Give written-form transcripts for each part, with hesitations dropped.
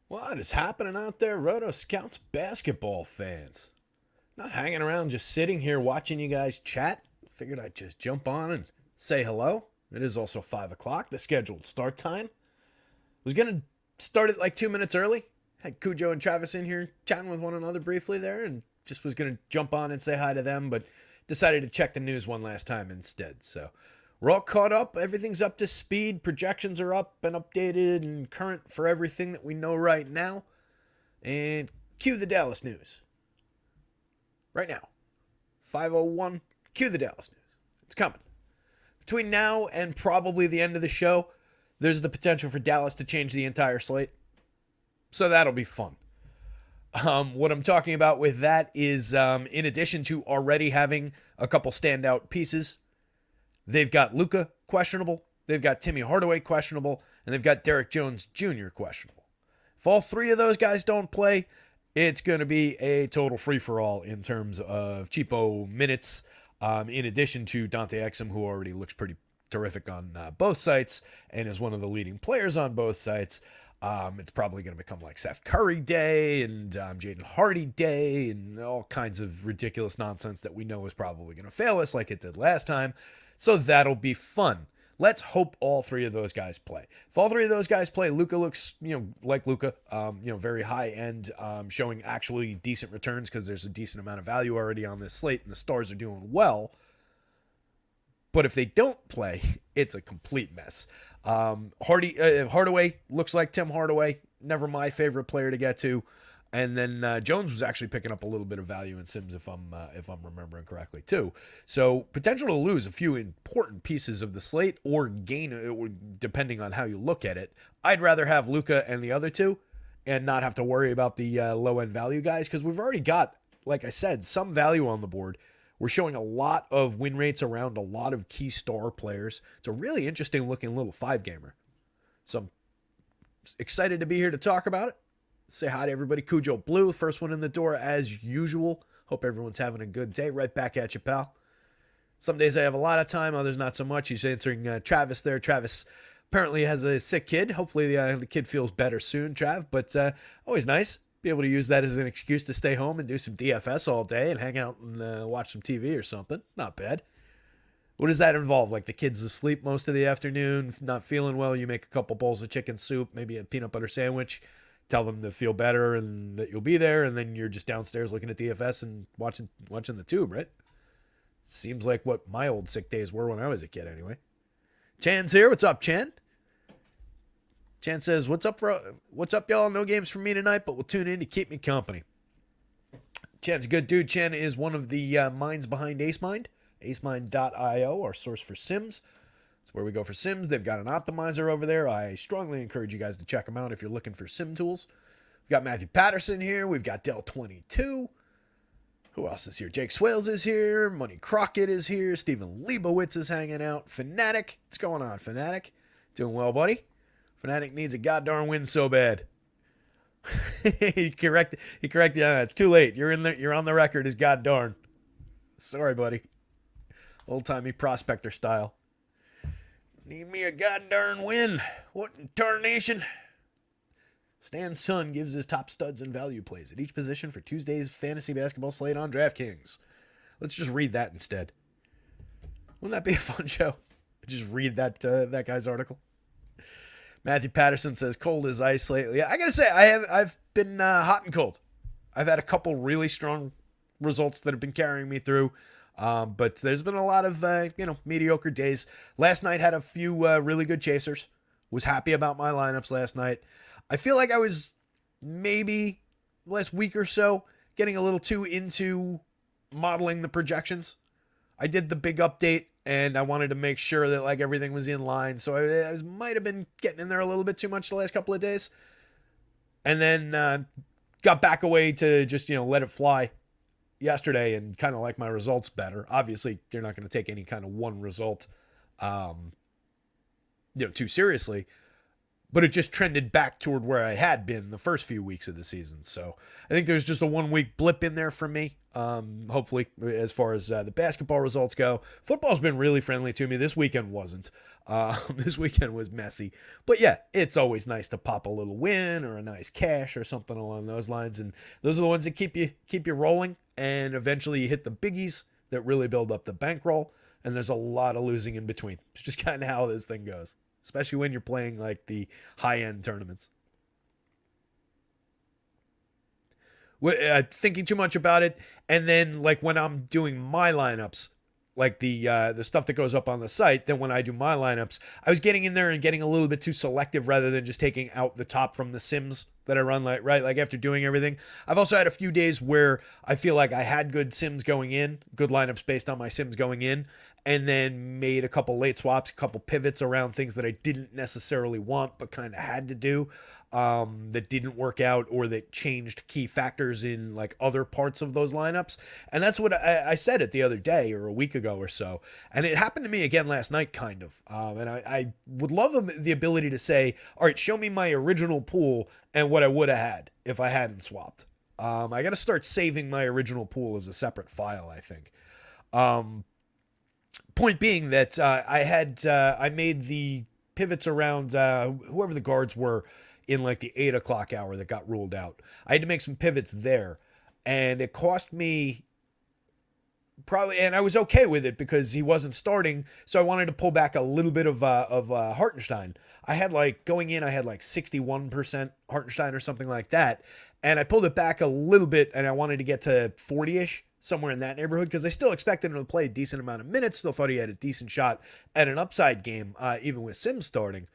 What is happening out there, rotoscouts basketball fans? Not hanging around just sitting here watching you guys chat. Figured I'd just jump on and say hello. It is also 5 o'clock, the scheduled start time. Was going to start it like 2 minutes early. Had Cujo and Travis in here chatting with one another briefly there and just was going to jump on and say hi to them, but decided to check the news one last time instead. So we're all caught up. Everything's up to speed. Projections are up and updated and current for everything that we know right now. And cue the Dallas news. Right now. 5:01. Cue the Dallas news. It's coming. Between now and probably the end of the show, there's the potential for Dallas to change the entire slate. So that'll be fun. What I'm talking about with that is, in addition to already having a couple standout pieces, they've got Luka questionable, they've got Timmy Hardaway questionable, and they've got Derrick Jones Jr. questionable. If all three of those guys don't play, it's going to be a total free-for-all in terms of cheapo minutes, in addition to Dante Exum, who already looks pretty terrific on both sites and is one of the leading players on both sites. It's probably going to become like Seth Curry Day and Jaden Hardy Day and all kinds of ridiculous nonsense that we know is probably going to fail us like it did last time. So that'll be fun. Let's hope all three of those guys play. If all three of those guys play, Luka looks, like Luka, very high end, showing actually decent returns because there's a decent amount of value already on this slate and the stars are doing well. But if they don't play, it's a complete mess. Hardaway looks like Tim Hardaway, never my favorite player to get to. And then Jones was actually picking up a little bit of value in Sims, if I'm remembering correctly too. So potential to lose a few important pieces of the slate or gain, depending on how you look at it. I'd rather have Luka and the other two, and not have to worry about the low end value guys because we've already got, like I said, some value on the board. We're showing a lot of win rates around a lot of key star players. It's a really interesting looking little 5-gamer. So I'm excited to be here to talk about it. Say hi to everybody. Cujo Blue, first one in the door as usual. Hope everyone's having a good day. Right back at you, pal. Some days I have a lot of time, others not so much. He's answering Travis there. Travis apparently has a sick kid. Hopefully the kid feels better soon, Trav. But always nice. Be able to use that as an excuse to stay home and do some DFS all day and hang out and watch some TV or something. Not bad. What does that involve? Like the kid's asleep most of the afternoon, not feeling well. You make a couple bowls of chicken soup, maybe a peanut butter sandwich. Tell them to feel better and that you'll be there, and then you're just downstairs looking at DFS and watching the tube, right? Seems like what my old sick days were when I was a kid anyway. Chan's here. What's up, Chan? Chan says, what's up, y'all? No games for me tonight, but we'll tune in to keep me company. Chan's a good dude. Chan is one of the minds behind AceMind, acemind.io, our source for Sims. That's where we go for Sims. They've got an optimizer over there. I strongly encourage you guys to check them out if you're looking for Sim tools. We've got Matthew Patterson here. We've got Del22. Who else is here? Jake Swales is here. Money Crockett is here. Steven Leibowitz is hanging out. Fanatic. What's going on, Fanatic? Doing well, buddy? Fanatic needs a goddamn win so bad. He corrected. Yeah, it's too late. You're on the record as goddamn. Sorry, buddy. Old timey prospector style. Need me a goddamn win. What in tarnation? Stan's son gives his top studs and value plays at each position for Tuesday's fantasy basketball slate on DraftKings. Let's just read that instead. Wouldn't that be a fun show? Just read that guy's article. Matthew Patterson says cold as ice lately. I gotta say I've been hot and cold. I've had a couple really strong results that have been carrying me through. But there's been a lot of, mediocre days. Last night had a few really good chasers. Was happy about my lineups last night. I feel like I was maybe last week or so getting a little too into modeling the projections. I did the big update and I wanted to make sure that like everything was in line. So I might have been getting in there a little bit too much the last couple of days. And then got back away to just, let it fly yesterday and kind of like my results better. Obviously, you're not going to take any kind of one result, too seriously, but it just trended back toward where I had been the first few weeks of the season. So I think there's just a 1 week blip in there for me. Hopefully, as far as the basketball results go, football's been really friendly to me. This weekend wasn't. This weekend was messy. But yeah, it's always nice to pop a little win or a nice cash or something along those lines. And those are the ones that keep you rolling. And eventually you hit the biggies that really build up the bankroll. And there's a lot of losing in between. It's just kind of how this thing goes, especially when you're playing like the high-end tournaments. Thinking too much about it, and then like when I'm doing my lineups, like the stuff that goes up on the site, then when I do my lineups, I was getting in there and getting a little bit too selective rather than just taking out the top from the sims that I run, like after doing everything. I've also had a few days where I feel like I had good sims going in, good lineups based on my sims going in, and then made a couple late swaps, a couple pivots around things that I didn't necessarily want but kind of had to do, that didn't work out or that changed key factors in like other parts of those lineups. And that's what I said it the other day or a week ago or so. And it happened to me again last night, kind of. And I would love the ability to say, all right, show me my original pool and what I would have had if I hadn't swapped. I got to start saving my original pool as a separate file, I think. Point being that I made the pivots around whoever the guards were in like the 8 o'clock hour that got ruled out. I had to make some pivots there, and it cost me probably, and I was okay with it because he wasn't starting, so I wanted to pull back a little bit of Hartenstein. I had like, going in, I had like 61% Hartenstein or something like that, and I pulled it back a little bit, and I wanted to get to 40-ish, somewhere in that neighborhood, because I still expected him to play a decent amount of minutes, still thought he had a decent shot at an upside game, even with Sims starting.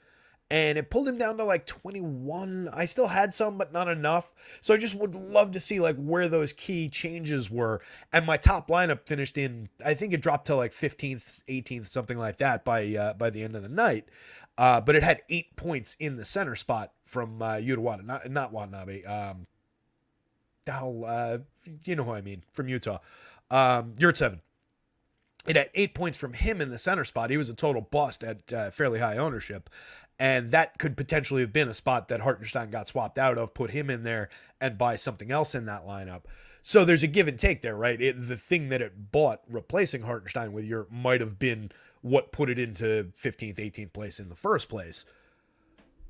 And it pulled him down to like 21. I still had some, but not enough. So I just would love to see like where those key changes were. And my top lineup finished in, I think it dropped to like 15th, 18th, something like that by the end of the night. But it had 8 points in the center spot from Yuta Watanabe, not Watanabe. You know who I mean, from Utah. Yurtseven. It had 8 points from him in the center spot. He was a total bust at fairly high ownership. And that could potentially have been a spot that Hartenstein got swapped out of, put him in there, and buy something else in that lineup. So there's a give and take there, right? The thing that it bought replacing Hartenstein with Yurt might have been what put it into 15th, 18th place in the first place.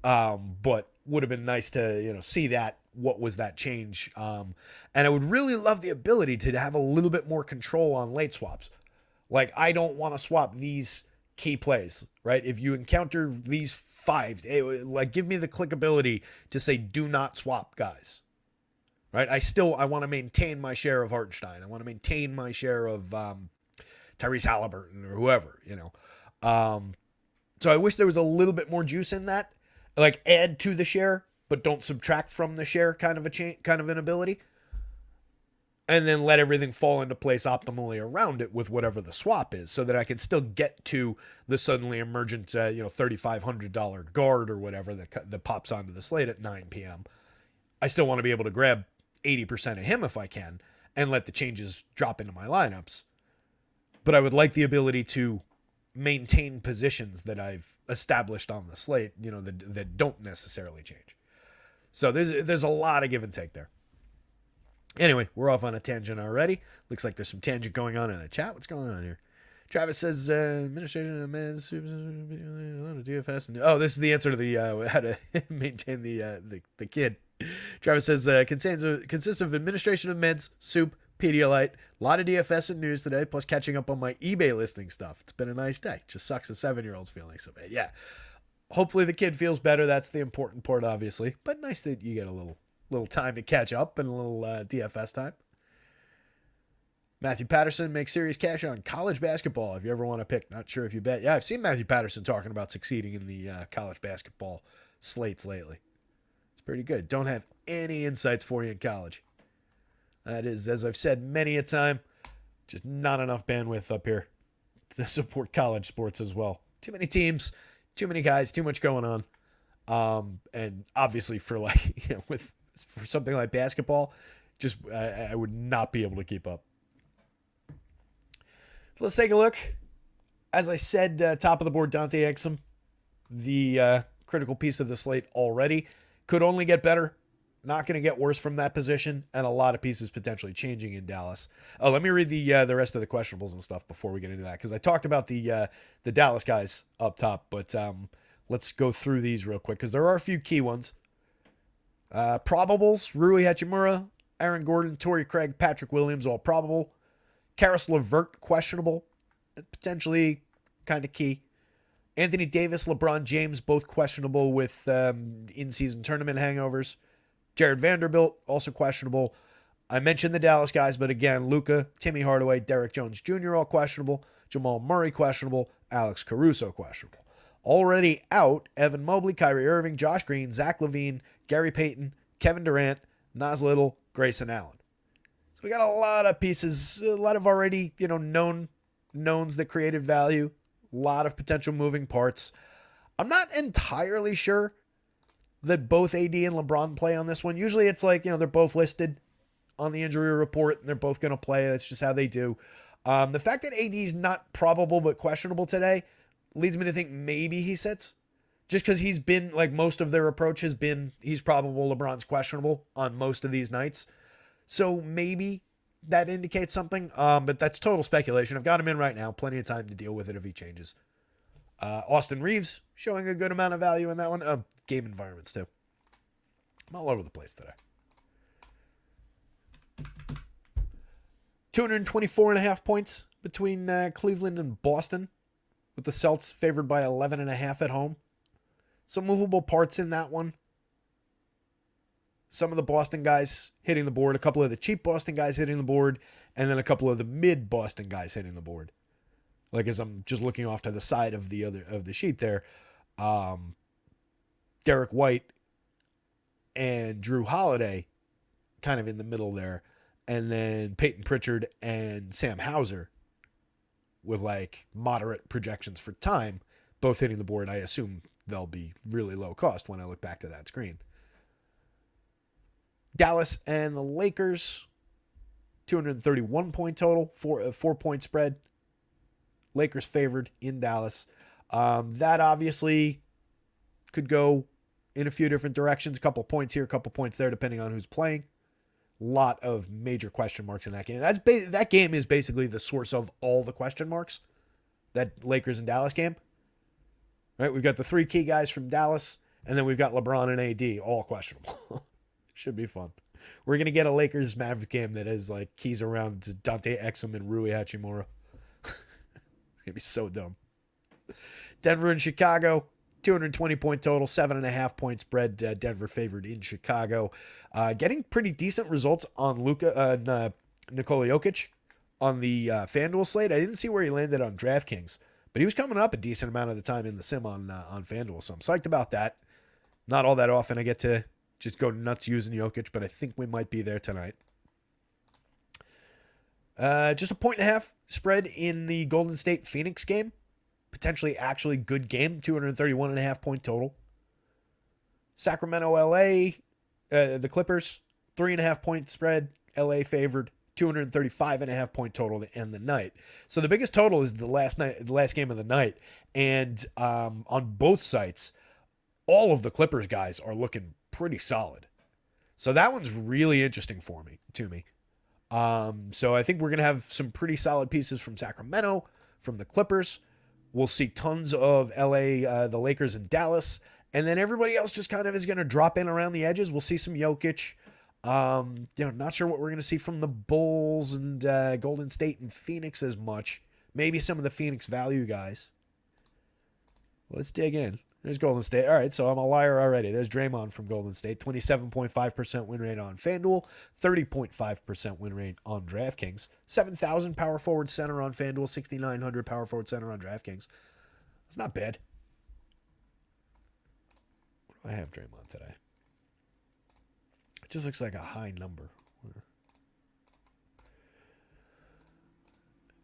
But would have been nice to, see that, what was that change. And I would really love the ability to have a little bit more control on late swaps. Like, I don't want to swap these key plays, right? If you encounter these 5, like, give me the clickability to say, do not swap guys, right? I want to maintain my share of Hartenstein. I want to maintain my share of Tyrese Halliburton or whoever, So I wish there was a little bit more juice in that, like add to the share, but don't subtract from the share kind of an ability. And then let everything fall into place optimally around it with whatever the swap is, so that I can still get to the suddenly emergent, $3,500 guard or whatever that pops onto the slate at 9 p.m. I still want to be able to grab 80% of him if I can, and let the changes drop into my lineups. But I would like the ability to maintain positions that I've established on the slate, that don't necessarily change. So there's a lot of give and take there. Anyway, we're off on a tangent already. Looks like there's some tangent going on in the chat. What's going on here? Travis says, administration of men's DFS. Oh, this is the answer to the how to maintain the kid. Travis says, consists of administration of meds, soup, Pedialyte, a lot of DFS and news today, plus catching up on my eBay listing stuff. It's been a nice day. Just sucks the 7-year-old's feeling so bad. Yeah. Hopefully the kid feels better. That's the important part, obviously. But nice that you get a little time to catch up and a little DFS time. Matthew Patterson makes serious cash on college basketball if you ever want to pick. Not sure if you bet. Yeah, I've seen Matthew Patterson talking about succeeding in the college basketball slates lately. It's pretty good. Don't have any insights for you in college. That is, as I've said many a time, just not enough bandwidth up here to support college sports as well. Too many teams, too many guys, too much going on. And obviously for for something like basketball, just I would not be able to keep up. So let's take a look. As I said, top of the board, Dante Exum, the critical piece of the slate already. Could only get better. Not going to get worse from that position, and a lot of pieces potentially changing in Dallas. Oh, let me read the rest of the questionables and stuff before we get into that, because I talked about the Dallas guys up top, but let's go through these real quick because there are a few key ones. Probables: Rui Hachimura, Aaron Gordon, Torrey Craig, Patrick Williams, all probable. Karis LeVert, questionable, potentially kind of key. Anthony Davis, LeBron James, both questionable with in-season tournament hangovers. Jared Vanderbilt, also questionable. I mentioned the Dallas guys, but again, Luka, Timmy Hardaway, Derek Jones Jr., all questionable. Jamal Murray, questionable. Alex Caruso, questionable. Already out: Evan Mobley, Kyrie Irving, Josh Green, Zach LaVine, Gary Payton, Kevin Durant, Nas Little, Grayson Allen. So we got a lot of pieces, a lot of already, knowns that created value, a lot of potential moving parts. I'm not entirely sure that both AD and LeBron play on this one. Usually it's like, they're both listed on the injury report and they're both going to play. That's just how they do. The fact that AD is not probable but questionable today leads me to think maybe he sits. Just because he's been, like, most of their approach has been he's probable, LeBron's questionable on most of these nights. So maybe that indicates something. But that's total speculation. I've got him in right now. Plenty of time to deal with it if he changes. Austin Reeves showing a good amount of value in that one. Game environments too. I'm all over the place today. 224.5 points between Cleveland and Boston, with the Celts favored by 11.5 at home. Some movable parts in that one. Some of the Boston guys hitting the board, a couple of the cheap Boston guys hitting the board, and then a couple of the mid Boston guys hitting the board. Like, as I'm just looking off to the side of the sheet there, Derek White and Drew Holiday kind of in the middle there, and then Peyton Pritchard and Sam Hauser with like moderate projections for time, both hitting the board. I assume they'll be really low cost when I look back to that screen. Dallas and the Lakers, 231 point total, 4-point spread. Lakers favored in Dallas. That obviously could go in a few different directions. A couple points here, a couple points there, depending on who's playing. Lot of major question marks in that game. That game is basically the source of all the question marks. That Lakers and Dallas game. Right, we've got the three key guys from Dallas, and then we've got LeBron and AD, all questionable. Should be fun. We're going to get a Lakers Mavericks game that has like keys around to Dante Exum and Rui Hachimura. It's going to be so dumb. Denver and Chicago, 220 point total, 7.5 point spread. Denver favored in Chicago. Getting pretty decent results on Nikola Jokic on the FanDuel slate. I didn't see where he landed on DraftKings, but he was coming up a decent amount of the time in the sim on FanDuel, so I'm psyched about that. Not all that often I get to just go nuts using Jokic, but I think we might be there tonight. Just a 1.5 spread in the Golden State Phoenix game. Potentially actually good game, 231.5 point total. Sacramento, LA, the Clippers, 3.5 point spread. LA favored, 235.5 point total to end the night. So the biggest total is the last game of the night. And on both sites, all of the Clippers guys are looking pretty solid. So that one's really interesting to me. So I think we're going to have some pretty solid pieces from Sacramento, from the Clippers. We'll see tons of LA, the Lakers and Dallas. And then everybody else just kind of is going to drop in around the edges. We'll see some Jokic. Not sure what we're going to see from the Bulls and Golden State and Phoenix as much. Maybe some of the Phoenix value guys. Let's dig in. There's Golden State. All right, so I'm a liar already. There's Draymond from Golden State. 27.5% win rate on FanDuel. 30.5% win rate on DraftKings. 7,000 power forward center on FanDuel. 6,900 power forward center on DraftKings. It's not bad. What do I have Draymond today? It just looks like a high number.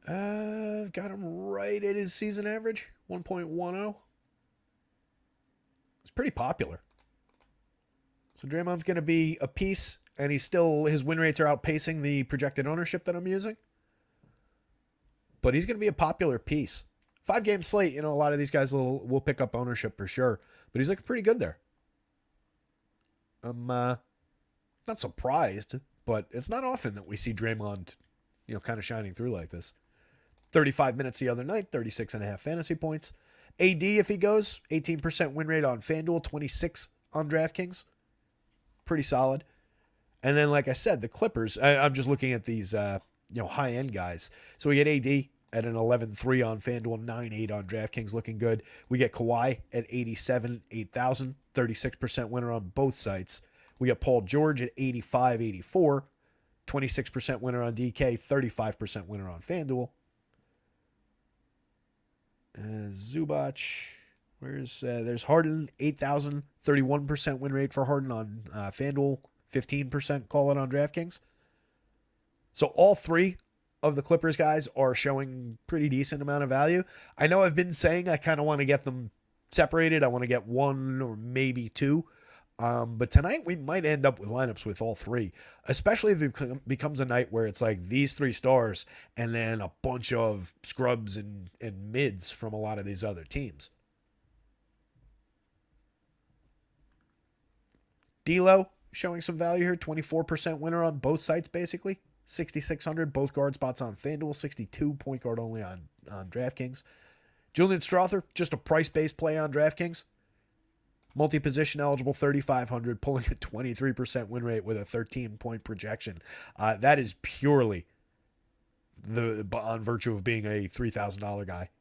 I've got him right at his season average. 1.10. It's pretty popular. So Draymond's going to be a piece, and his win rates are outpacing the projected ownership that I'm using. But he's going to be a popular piece. 5-game slate, a lot of these guys will pick up ownership for sure. But he's looking pretty good there. I'm Not surprised, but it's not often that we see Draymond, kind of shining through like this. 35 minutes the other night, 36.5 fantasy points. AD, if he goes, 18% win rate on FanDuel, 26 on DraftKings. Pretty solid. And then, like I said, the Clippers, I'm just looking at these, high-end guys. So we get AD at an 11.3 on FanDuel, 9.8 on DraftKings, looking good. We get Kawhi at 87, 8,000, 36% winner on both sites. We got Paul George at 85, 84, 26% winner on DK, 35% winner on FanDuel. Zubac, there's Harden, 8,000, 31% win rate for Harden on FanDuel, 15% call it on DraftKings. So all three of the Clippers guys are showing pretty decent amount of value. I know I've been saying I kind of want to get them separated. I want to get one or maybe two. But tonight we might end up with lineups with all three, especially if it becomes a night where it's like these three stars and then a bunch of scrubs and mids from a lot of these other teams. D'Lo showing some value here, 24% winner on both sites basically. 6,600, both guard spots on FanDuel, 62 point guard only on DraftKings. Julian Strother, just a price-based play on DraftKings. Multi-position eligible, 3,500, pulling a 23% win rate with a 13-point projection. That is purely on virtue of being a $3,000 guy.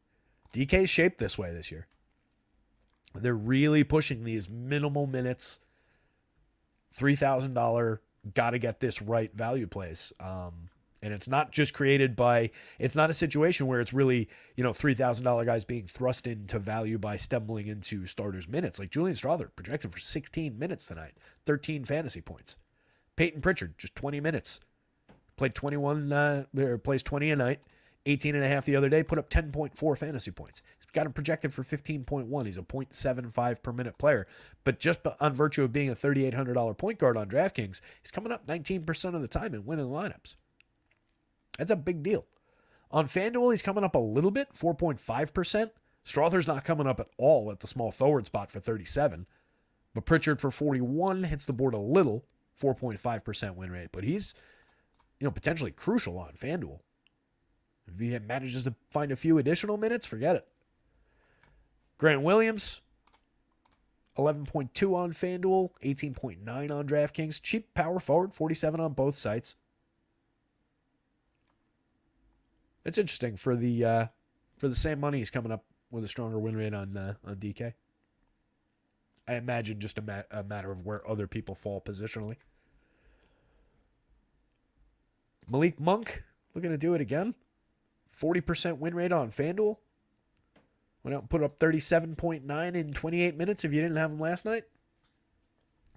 DK's shaped this way this year. They're really pushing these minimal minutes, $3,000, got to get this right value plays. And it's not just created by, it's not a situation where it's really, $3,000 guys being thrust into value by stumbling into starters minutes. Like Julian Strother projected for 16 minutes tonight, 13 fantasy points. Peyton Pritchard, just 20 minutes. Plays 20 a night, 18.5 the other day, put up 10.4 fantasy points. He's got him projected for 15.1. He's a 0.75 per minute player. But just on virtue of being a $3,800 point guard on DraftKings, he's coming up 19% of the time and winning lineups. That's a big deal. On FanDuel, he's coming up a little bit, 4.5%. Strother's not coming up at all at the small forward spot for 37. But Pritchard for 41 hits the board a little, 4.5% win rate. But he's, potentially crucial on FanDuel. If he manages to find a few additional minutes, forget it. Grant Williams, 11.2 on FanDuel, 18.9 on DraftKings. Cheap power forward, 47 on both sites. It's interesting for the same money he's coming up with a stronger win rate on DK. I imagine just a matter of where other people fall positionally. Malik Monk looking to do it again. 40% win rate on FanDuel. Went out and put up 37.9 in 28 minutes if you didn't have him last night.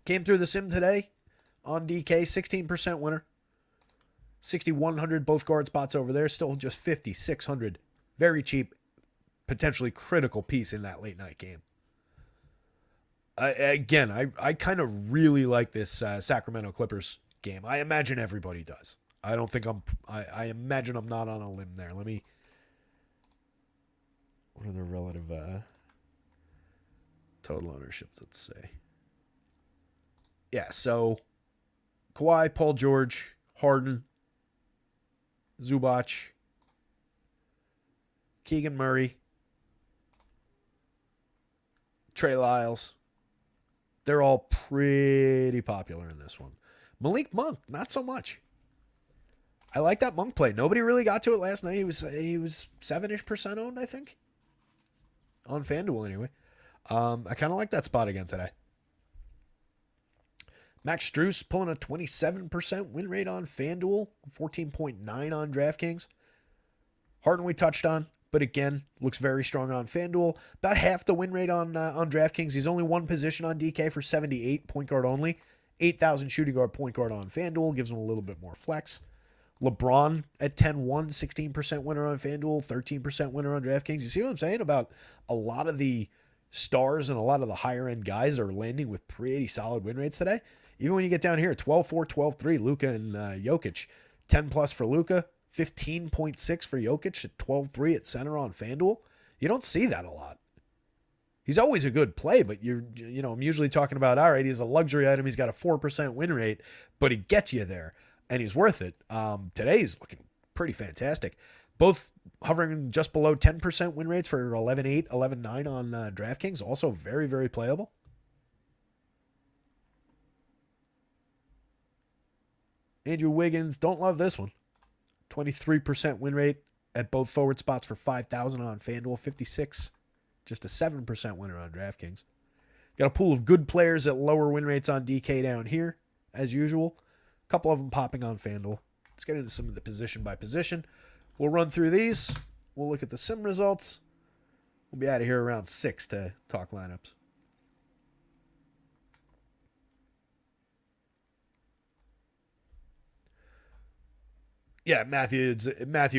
Came through the sim today on DK, 16% winner. 6,100 both guard spots over there. Still just 5,600. Very cheap, potentially critical piece in that late night game. I kind of really like this Sacramento Clippers game. I imagine everybody does. I don't think I imagine I'm not on a limb there. What are the relative total ownerships, let's say. Yeah, so Kawhi, Paul George, Harden, Zubac, Keegan Murray, Trey Lyles. They're all pretty popular in this one. Malik Monk, not so much. I like that Monk play. Nobody really got to it last night. He was 7-ish% owned, I think. On FanDuel, anyway. I kind of like that spot again today. Max Strus pulling a 27% win rate on FanDuel, 14.9 on DraftKings. Harden we touched on, but again, looks very strong on FanDuel. About half the win rate on DraftKings. He's only one position on DK for 78, point guard only. 8,000 shooting guard, point guard on FanDuel. Gives him a little bit more flex. LeBron at 10-1, 16% winner on FanDuel, 13% winner on DraftKings. You see what I'm saying about a lot of the stars and a lot of the higher-end guys are landing with pretty solid win rates today? Even when you get down here, 12-4, 12-3, Luka and Jokic. 10+ for Luka, 15.6 for Jokic at 12-3 at center on FanDuel. You don't see that a lot. He's always a good play, but I'm usually talking about, all right, he's a luxury item. He's got a 4% win rate, but he gets you there and he's worth it. Today he's looking pretty fantastic. Both hovering just below 10% win rates for 11-8, 11-9 on DraftKings. Also very, very playable. Andrew Wiggins, don't love this one. 23% win rate at both forward spots for 5,000 on FanDuel, 56. Just a 7% winner on DraftKings. Got a pool of good players at lower win rates on DK down here, as usual. A couple of them popping on FanDuel. Let's get into some of the position by position. We'll run through these. We'll look at the sim results. We'll be out of here around 6 to talk lineups. Yeah, Matthew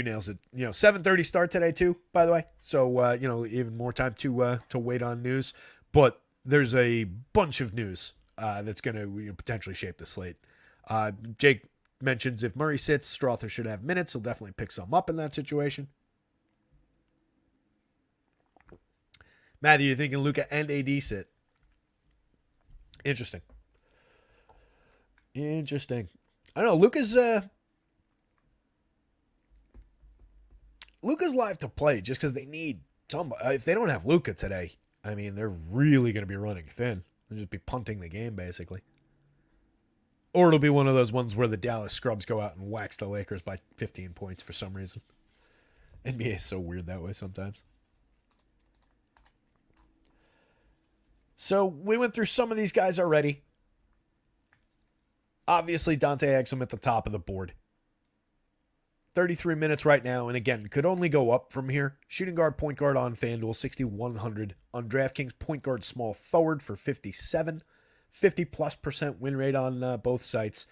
nails it. 7:30 start today too, by the way. So even more time to wait on news. But there's a bunch of news that's going to potentially shape the slate. Jake mentions if Murray sits, Strother should have minutes. He'll definitely pick some up in that situation. Matthew, you're thinking Luka and AD sit. Interesting. I don't know. Luka's live to play just because they need some. If they don't have Luka today, I mean, they're really going to be running thin. They'll just be punting the game, basically. Or it'll be one of those ones where the Dallas Scrubs go out and wax the Lakers by 15 points for some reason. NBA is so weird that way sometimes. So we went through some of these guys already. Obviously, Dante Exum at the top of the board. 33 minutes right now, and again, could only go up from here. Shooting guard, point guard on FanDuel, 6,100. On DraftKings, point guard, small forward for 57. 50+% win rate on both sites.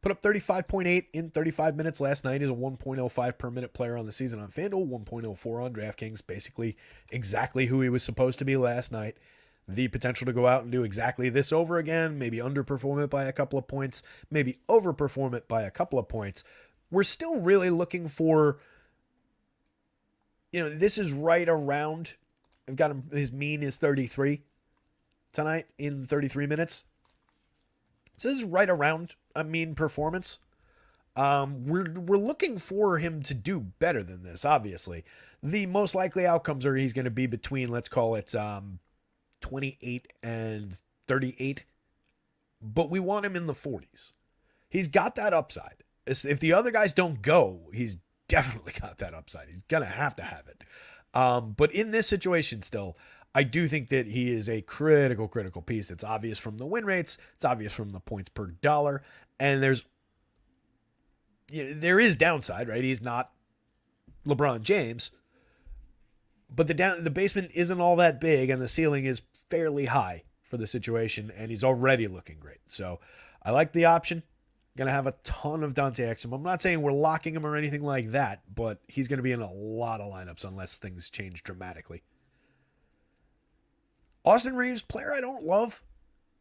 Put up 35.8 in 35 minutes last night. He's a 1.05 per minute player on the season on FanDuel, 1.04 on DraftKings. Basically exactly who he was supposed to be last night. The potential to go out and do exactly this over again, maybe underperform it by a couple of points, maybe overperform it by a couple of points. We're still really looking for, this is right around, I've got him, his mean is 33 tonight in 33 minutes. So this is right around a mean performance. We're looking for him to do better than this, obviously. The most likely outcomes are he's going to be between, let's call it 28 and 38. But we want him in the 40s. He's got that upside. If the other guys don't go, he's definitely got that upside. He's going to have it. But in this situation still, I do think that he is a critical piece. It's obvious from the win rates. It's obvious from the points per dollar. And there is downside, right? He's not LeBron James. But the basement isn't all that big, and the ceiling is fairly high for the situation, and he's already looking great. So I like the option. Going to have a ton of Dante Exum. I'm not saying we're locking him or anything like that, but he's going to be in a lot of lineups unless things change dramatically. Austin Reeves, player I don't love.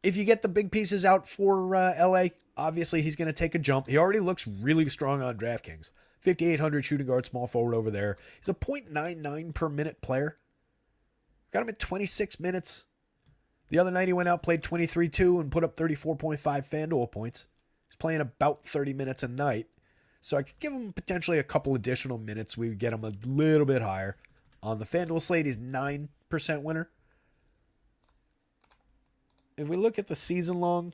If you get the big pieces out for LA, obviously he's going to take a jump. He already looks really strong on DraftKings. 5,800 shooting guard, small forward over there. He's a 0.99 per minute player. Got him at 26 minutes. The other night he went out, played 23-2, and put up 34.5 FanDuel points. He's playing about 30 minutes a night. So I could give him potentially a couple additional minutes. We would get him a little bit higher. On the FanDuel slate, he's 9% winner. If we look at the season long,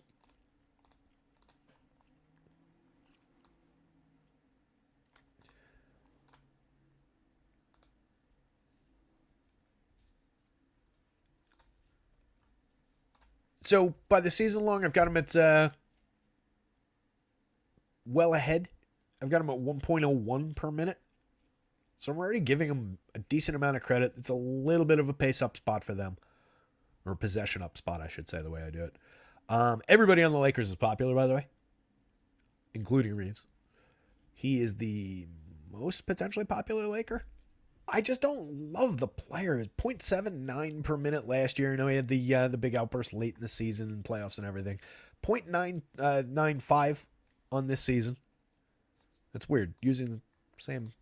so by the season long, I've got him at well ahead. I've got him at 1.01 per minute. So I'm already giving him a decent amount of credit. It's a little bit of a pace up spot for them. Or possession up spot, I should say, the way I do it. Everybody on the Lakers is popular, by the way. Including Reeves. He is the most potentially popular Laker. I just don't love the player. 0.79 per minute last year. I know he had the big outburst late in the season and playoffs and everything. 0.995 on this season. That's weird. Using the same.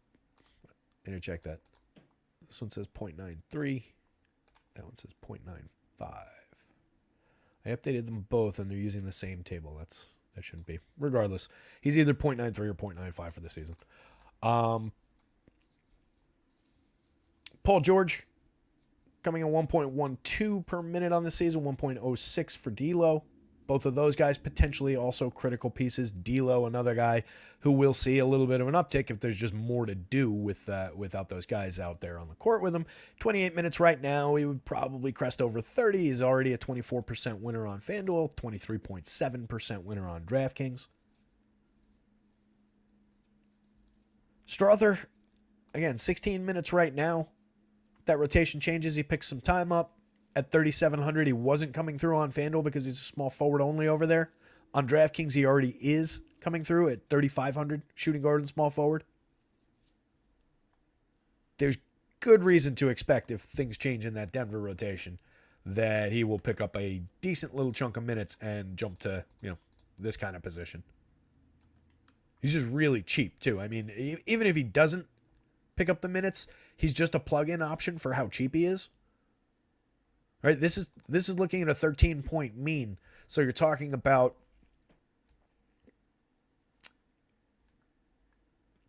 I need to check that. This one says 0.93. That one says 0.95. I updated them both, and they're using the same table. That shouldn't be. Regardless, he's either 0.93 or 0.95 for the season. Paul George coming in 1.12 per minute on the season, 1.06 for D'Lo. Both of those guys potentially also critical pieces. D'Lo, another guy who will see a little bit of an uptick if there's just more to do without those guys out there on the court with him. 28 minutes right now. He would probably crest over 30. He's already a 24% winner on FanDuel, 23.7% winner on DraftKings. Strother, again, 16 minutes right now. That rotation changes. He picks some time up. At 3,700, he wasn't coming through on FanDuel because he's a small forward only over there. On DraftKings, he already is coming through at 3,500, shooting guard and small forward. There's good reason to expect if things change in that Denver rotation that he will pick up a decent little chunk of minutes and jump to, this kind of position. He's just really cheap too. I mean, even if he doesn't pick up the minutes, he's just a plug-in option for how cheap he is. Right, this is looking at a 13-point mean. So you're talking about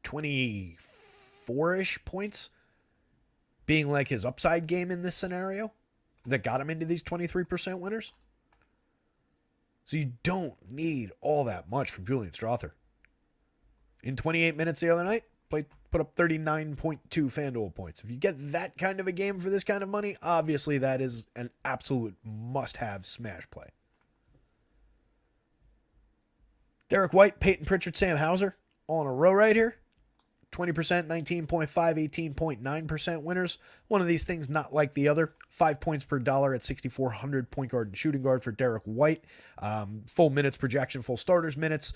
24-ish points being like his upside game in this scenario that got him into these 23% winners. So you don't need all that much from Julian Strother. In 28 minutes the other night, put up 39.2 FanDuel points. If you get that kind of a game for this kind of money, obviously that is an absolute must-have smash play. Derek White, Peyton Pritchard, Sam Hauser, all in a row right here. 20%, 19.5, 18.9% winners. One of these things not like the other. 5 points per dollar at 6,400 point guard and shooting guard for Derek White. Full minutes projection, full starters minutes.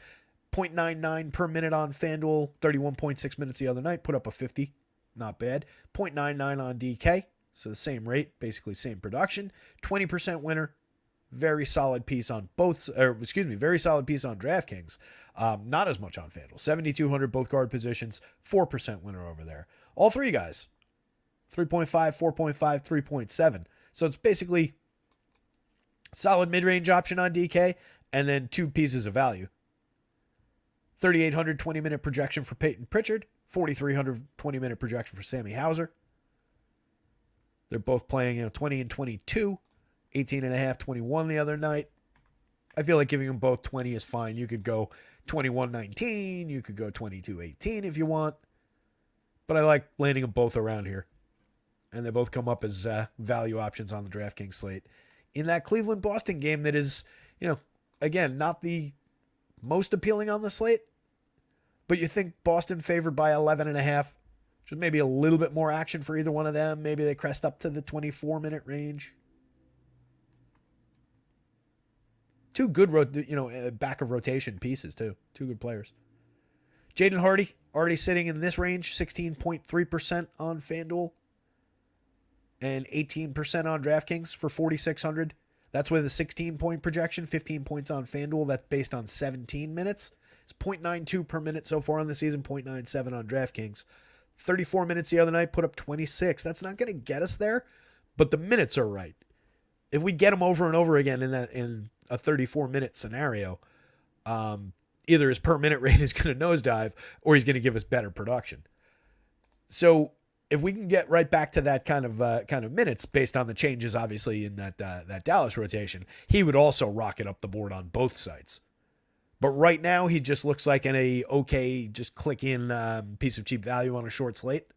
0.99 per minute on FanDuel, 31.6 minutes the other night, put up a 50, not bad. 0.99 on DK, so the same rate, basically same production. 20% winner, very solid piece on very solid piece on DraftKings. Not as much on FanDuel, 7,200 both guard positions, 4% winner over there. All three guys, 3.5, 4.5, 3.7. So it's basically solid mid-range option on DK, and then two pieces of value. 3,800 20-minute projection for Peyton Pritchard. 4,300 20-minute projection for Sammy Hauser. They're both playing 20 and 22. 18.5, 21 the other night. I feel like giving them both 20 is fine. You could go 21-19. You could go 22-18 if you want. But I like landing them both around here. And they both come up as value options on the DraftKings slate. In that Cleveland-Boston game that is, again, not the most appealing on the slate, but you think Boston favored by 11.5, just maybe a little bit more action for either one of them. Maybe they crest up to the 24-minute range. Two good, back of rotation pieces too. Two good players. Jaden Hardy already sitting in this range, 16.3% on FanDuel and 18% on DraftKings for 4,600. That's with a 16-point projection, 15 points on FanDuel. That's based on 17 minutes. It's 0.92 per minute so far on the season, 0.97 on DraftKings. 34 minutes the other night, put up 26. That's not going to get us there, but the minutes are right. If we get him over and over again in a 34-minute scenario, either his per minute rate is going to nosedive or he's going to give us better production. So if we can get right back to that kind of minutes based on the changes, obviously in that Dallas rotation, he would also rocket up the board on both sites. But right now, he just looks like just click in piece of cheap value on a short slate.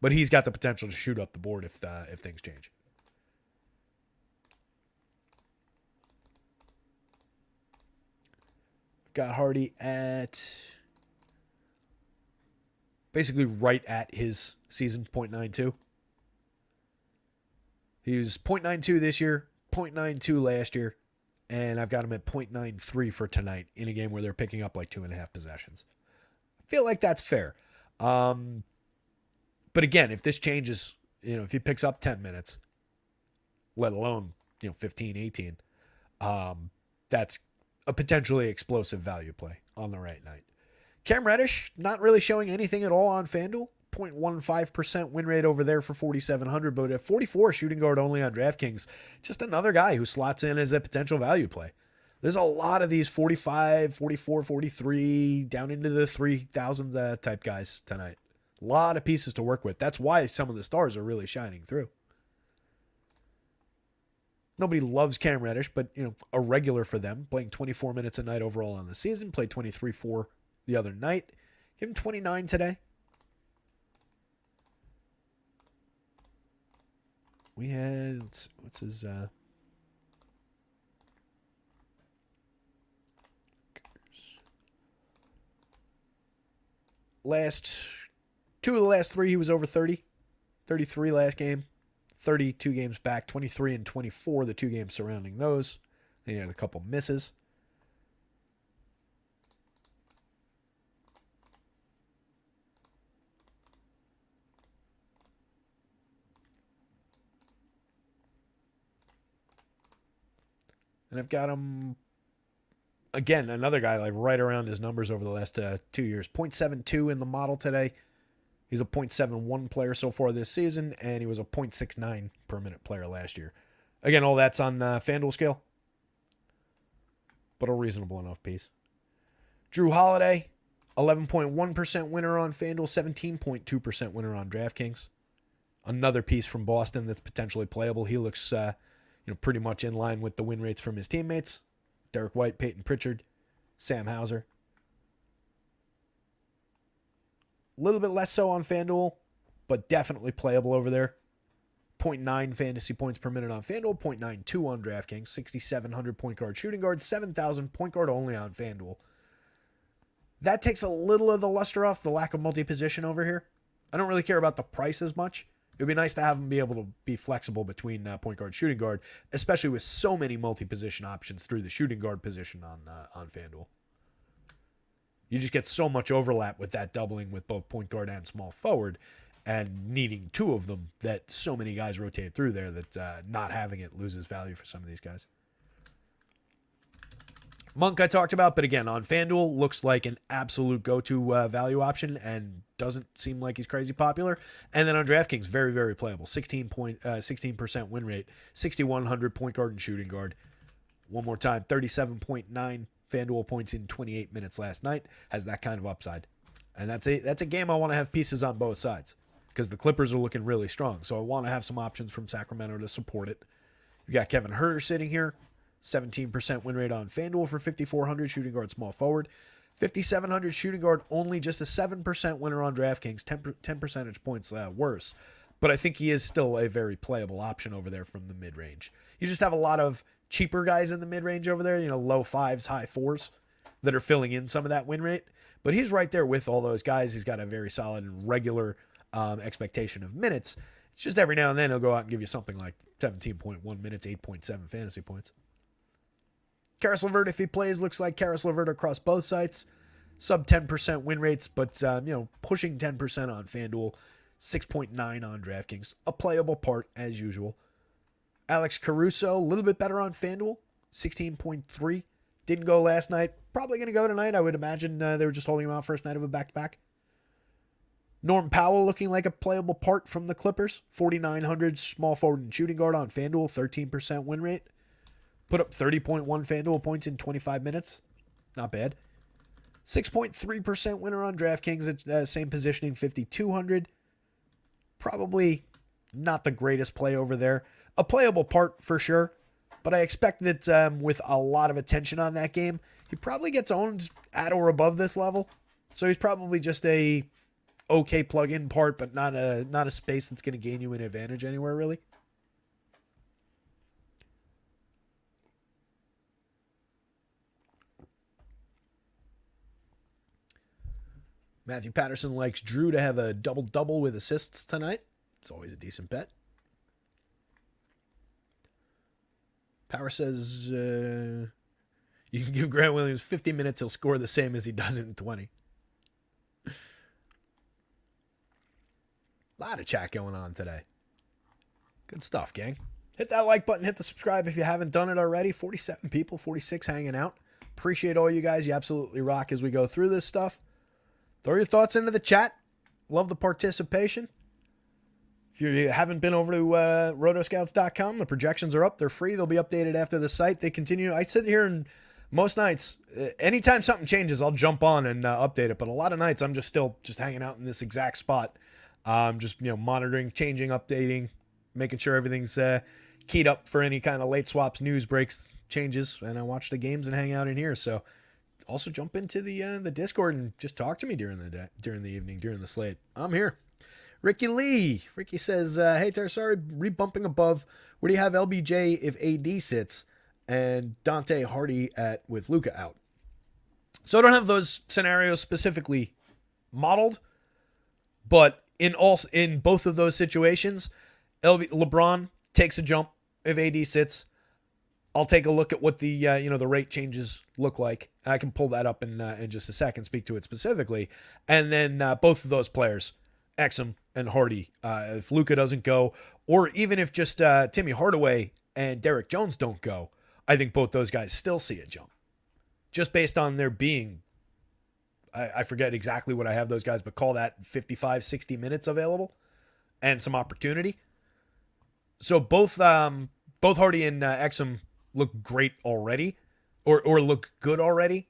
But he's got the potential to shoot up the board if things change. Got Hardy at basically right at his season 0.92. He was 0.92 this year, 0.92 last year, and I've got him at 0.93 for tonight in a game where they're picking up like 2.5 possessions. I feel like that's fair. But again, if this changes, if he picks up 10 minutes, let alone 15, 18, that's a potentially explosive value play on the right night. Cam Reddish, not really showing anything at all on FanDuel. 0.15% win rate over there for 4,700, but at 44 shooting guard only on DraftKings, just another guy who slots in as a potential value play. There's a lot of these 45, 44, 43, down into the 3,000 type guys tonight. A lot of pieces to work with. That's why some of the stars are really shining through. Nobody loves Cam Reddish, but a regular for them, playing 24 minutes a night overall on the season, played 23-4 the other night. Give him 29 today. We had, what's his, two of the last three, he was over 30. 33 last game. 32 games back. 23 and 24, the 2 games surrounding those. Then he had a couple misses. And I've got him, again, another guy like right around his numbers over the last 2 years. 0.72 in the model today. He's a 0.71 player so far this season, and he was a 0.69 per minute player last year. Again, all that's on FanDuel scale, but a reasonable enough piece. Drew Holiday, 11.1% winner on FanDuel, 17.2% winner on DraftKings. Another piece from Boston that's potentially playable. He looks pretty much in line with the win rates from his teammates. Derek White, Peyton Pritchard, Sam Hauser. A little bit less so on FanDuel, but definitely playable over there. 0.9 fantasy points per minute on FanDuel, 0.92 on DraftKings, 6,700 point guard shooting guard, 7,000 point guard only on FanDuel. That takes a little of the luster off the lack of multi-position over here. I don't really care about the price as much. It would be nice to have him be able to be flexible between point guard, shooting guard, especially with so many multi-position options through the shooting guard position on FanDuel. You just get so much overlap with that doubling with both point guard and small forward, and needing 2 of them that so many guys rotate through there that not having it loses value for some of these guys. Monk I talked about, but again, on FanDuel, looks like an absolute go-to value option and doesn't seem like he's crazy popular. And then on DraftKings, very, very playable. 16% win rate, 6,100 point guard and shooting guard. One more time, 37.9 FanDuel points in 28 minutes last night. Has that kind of upside. And that's a game I want to have pieces on both sides because the Clippers are looking really strong. So I want to have some options from Sacramento to support it. You got Kevin Huerter sitting here. 17% win rate on FanDuel for 5,400 shooting guard small forward. 5,700 shooting guard, only just a 7% winner on DraftKings, 10 percentage points worse. But I think he is still a very playable option over there from the mid-range. You just have a lot of cheaper guys in the mid-range over there, low 5s, high 4s that are filling in some of that win rate. But he's right there with all those guys. He's got a very solid and regular expectation of minutes. It's just every now and then he'll go out and give you something like 17.1 minutes, 8.7 fantasy points. Karis LeVert, if he plays, looks like Karis LeVert across both sites. Sub 10% win rates, but pushing 10% on FanDuel, 6.9 on DraftKings. A playable part as usual. Alex Caruso, a little bit better on FanDuel, 16.3. Didn't go last night. Probably going to go tonight. I would imagine they were just holding him out first night of a back-to-back. Norm Powell looking like a playable part from the Clippers. 4,900 small forward and shooting guard on FanDuel, 13% win rate. Put up 30.1 FanDuel points in 25 minutes. Not bad. 6.3% winner on DraftKings at same positioning, 5,200. Probably not the greatest play over there. A playable part for sure, but I expect that with a lot of attention on that game, he probably gets owned at or above this level. So he's probably just a okay plug-in part, but not a space that's going to gain you an advantage anywhere really. Matthew Patterson likes Drew to have a double-double with assists tonight. It's always a decent bet. Power says you can give Grant Williams 50 minutes, he'll score the same as he does in 20. A lot of chat going on today. Good stuff, gang. Hit that like button, hit the subscribe if you haven't done it already. 47 people, 46 hanging out. Appreciate all you guys. You absolutely rock as we go through this stuff. Throw your thoughts into the chat. Love the participation. If you haven't been over to rotoscouts.com, the projections are up. They're free. They'll be updated after the site. They continue. I sit here and most nights, anytime something changes, I'll jump on and update it. But a lot of nights, I'm just hanging out in this exact spot. Just, monitoring, changing, updating, making sure everything's keyed up for any kind of late swaps, news breaks, changes. And I watch the games and hang out in here. So also jump into the Discord and just talk to me during the day, during the evening, during the slate. I'm here. Ricky Lee. Ricky says, hey, Ter, sorry, rebumping above. Where do you have LBJ if AD sits and Dante Hardy with Luka out? So I don't have those scenarios specifically modeled, but in both of those situations, LeBron takes a jump if AD sits. I'll take a look at what the the rate changes look like. I can pull that up in just a second, speak to it specifically, and then both of those players, Exum and Hardy, if Luka doesn't go, or even if just Timmy Hardaway and Derek Jones don't go, I think both those guys still see a jump, just based on their being. I forget exactly what I have those guys, but call that 55, 60 minutes available and some opportunity. So both Hardy and Exum look great already, or look good already.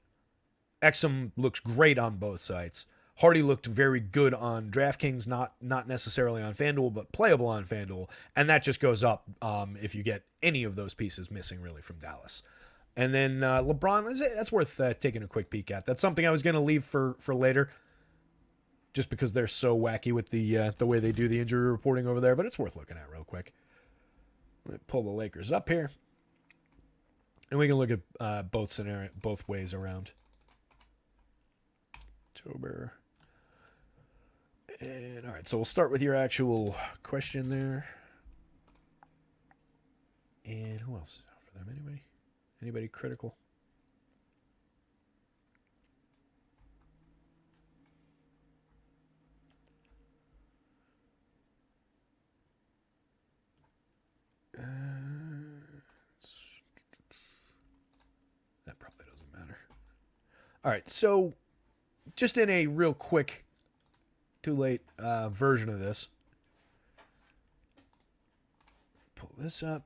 Exum looks great on both sites. Hardy looked very good on DraftKings, not necessarily on FanDuel, but playable on FanDuel, and that just goes up if you get any of those pieces missing really from Dallas. And then LeBron, that's worth taking a quick peek at. That's something I was going to leave for later, just because they're so wacky with the way they do the injury reporting over there, but it's worth looking at real quick. Let me pull the Lakers up here, and we can look at both ways around. October. And all right, so we'll start with your actual question there. And who else is out for them? Anybody critical? That probably doesn't matter. All right, so just in a real quick, too late version of this. Pull this up.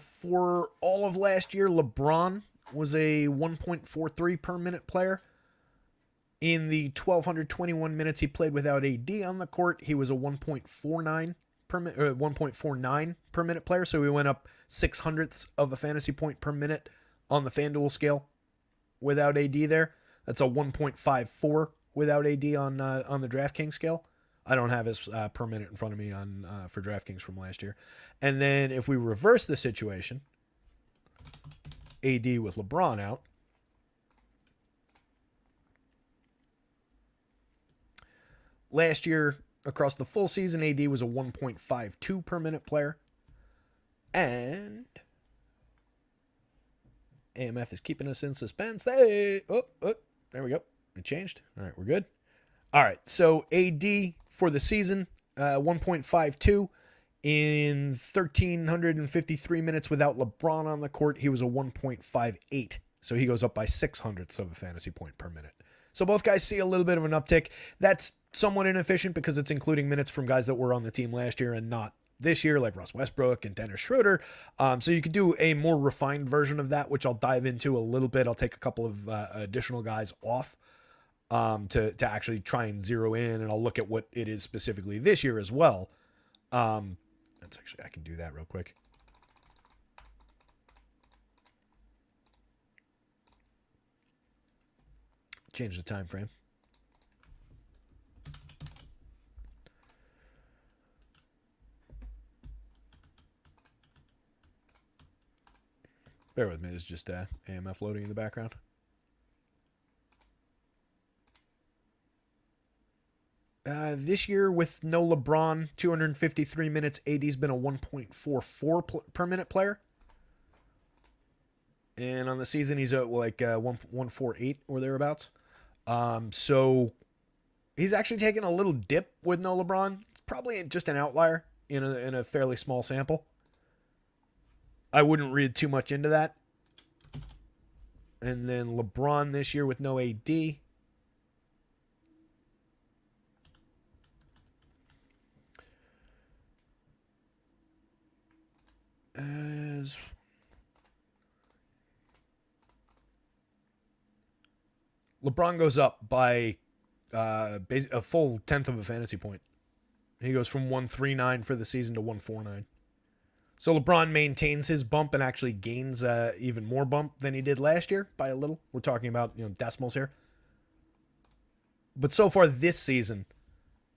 For all of last year, LeBron was a 1.43 per minute player. In the 1,221 minutes he played without AD on the court, he was a 1.49 per minute player. So he went up 0.06 of a fantasy point per minute on the FanDuel scale without AD there. That's a 1.54 without AD on the DraftKings scale. I don't have his per minute in front of me for DraftKings from last year. And then if we reverse the situation, AD with LeBron out, last year across the full season, AD was a 1.52 per minute player. And AMF is keeping us in suspense. Hey, there we go. It changed. All right, we're good. All right, so AD for the season, 1.52. In 1,353 minutes without LeBron on the court, he was a 1.58. So he goes up by 0.06 of a fantasy point per minute. So both guys see a little bit of an uptick. That's somewhat inefficient because it's including minutes from guys that were on the team last year and not this year, like Russ Westbrook and Dennis Schroeder. So you could do a more refined version of that, which I'll dive into a little bit. I'll take a couple of additional guys off to actually try and zero in, and I'll look at what it is specifically this year as well. That's actually, I can do that real quick. Change the time frame. Bear with me, it's just AMF loading in the background. This year with no LeBron, 253 minutes, AD's been a 1.44 per minute player. And on the season, he's at like 148 or thereabouts. So he's actually taken a little dip with no LeBron. It's probably just an outlier in a fairly small sample. I wouldn't read too much into that. And then LeBron this year with no AD. as LeBron goes up by a full tenth of a fantasy point. He goes from 139 for the season to 149. So LeBron maintains his bump and actually gains even more bump than he did last year by a little. We're talking about decimals here. But so far this season,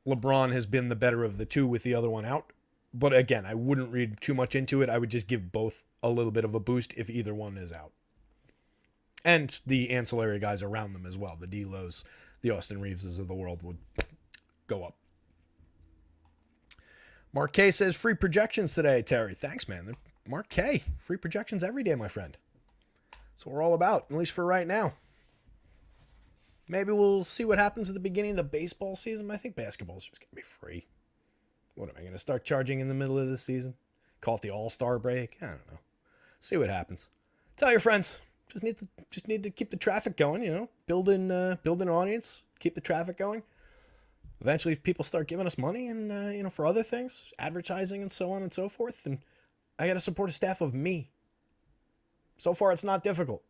LeBron has been the better of the two with the other one out. But again, I wouldn't read too much into it. I would just give both a little bit of a boost if either one is out. And the ancillary guys around them as well. The D-Los, the Austin Reeveses of the world would go up. Mark K says, free projections today, Terry. Thanks, man. Mark K, free projections every day, my friend. That's what we're all about, at least for right now. Maybe we'll see what happens at the beginning of the baseball season. I think basketball is just going to be free. What am I going to start charging in the middle of the season? Call it the All-Star break? I don't know. See what happens. Tell your friends. Just need to keep the traffic going, build an audience, keep the traffic going. Eventually people start giving us money and, for other things, advertising and so on and so forth. And I got to support a staff of me. So far, it's not difficult.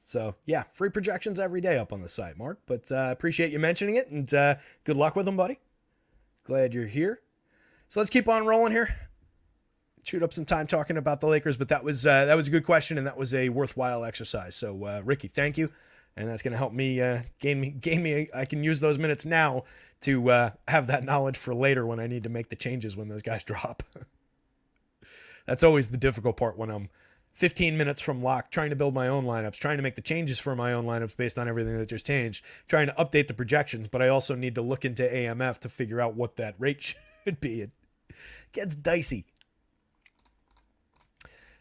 So, yeah, free projections every day up on the site, Mark. But appreciate you mentioning it, and good luck with them, buddy. Glad you're here. So let's keep on rolling here. Chewed up some time talking about the Lakers, but that was a good question, and that was a worthwhile exercise. So, Ricky, thank you. And that's going to help me gain me. I can use those minutes now to have that knowledge for later when I need to make the changes when those guys drop. That's always the difficult part when I'm 15 minutes from lock, trying to build my own lineups, trying to make the changes for my own lineups based on everything that just changed, trying to update the projections, but I also need to look into AMF to figure out what that rate should be. It gets dicey.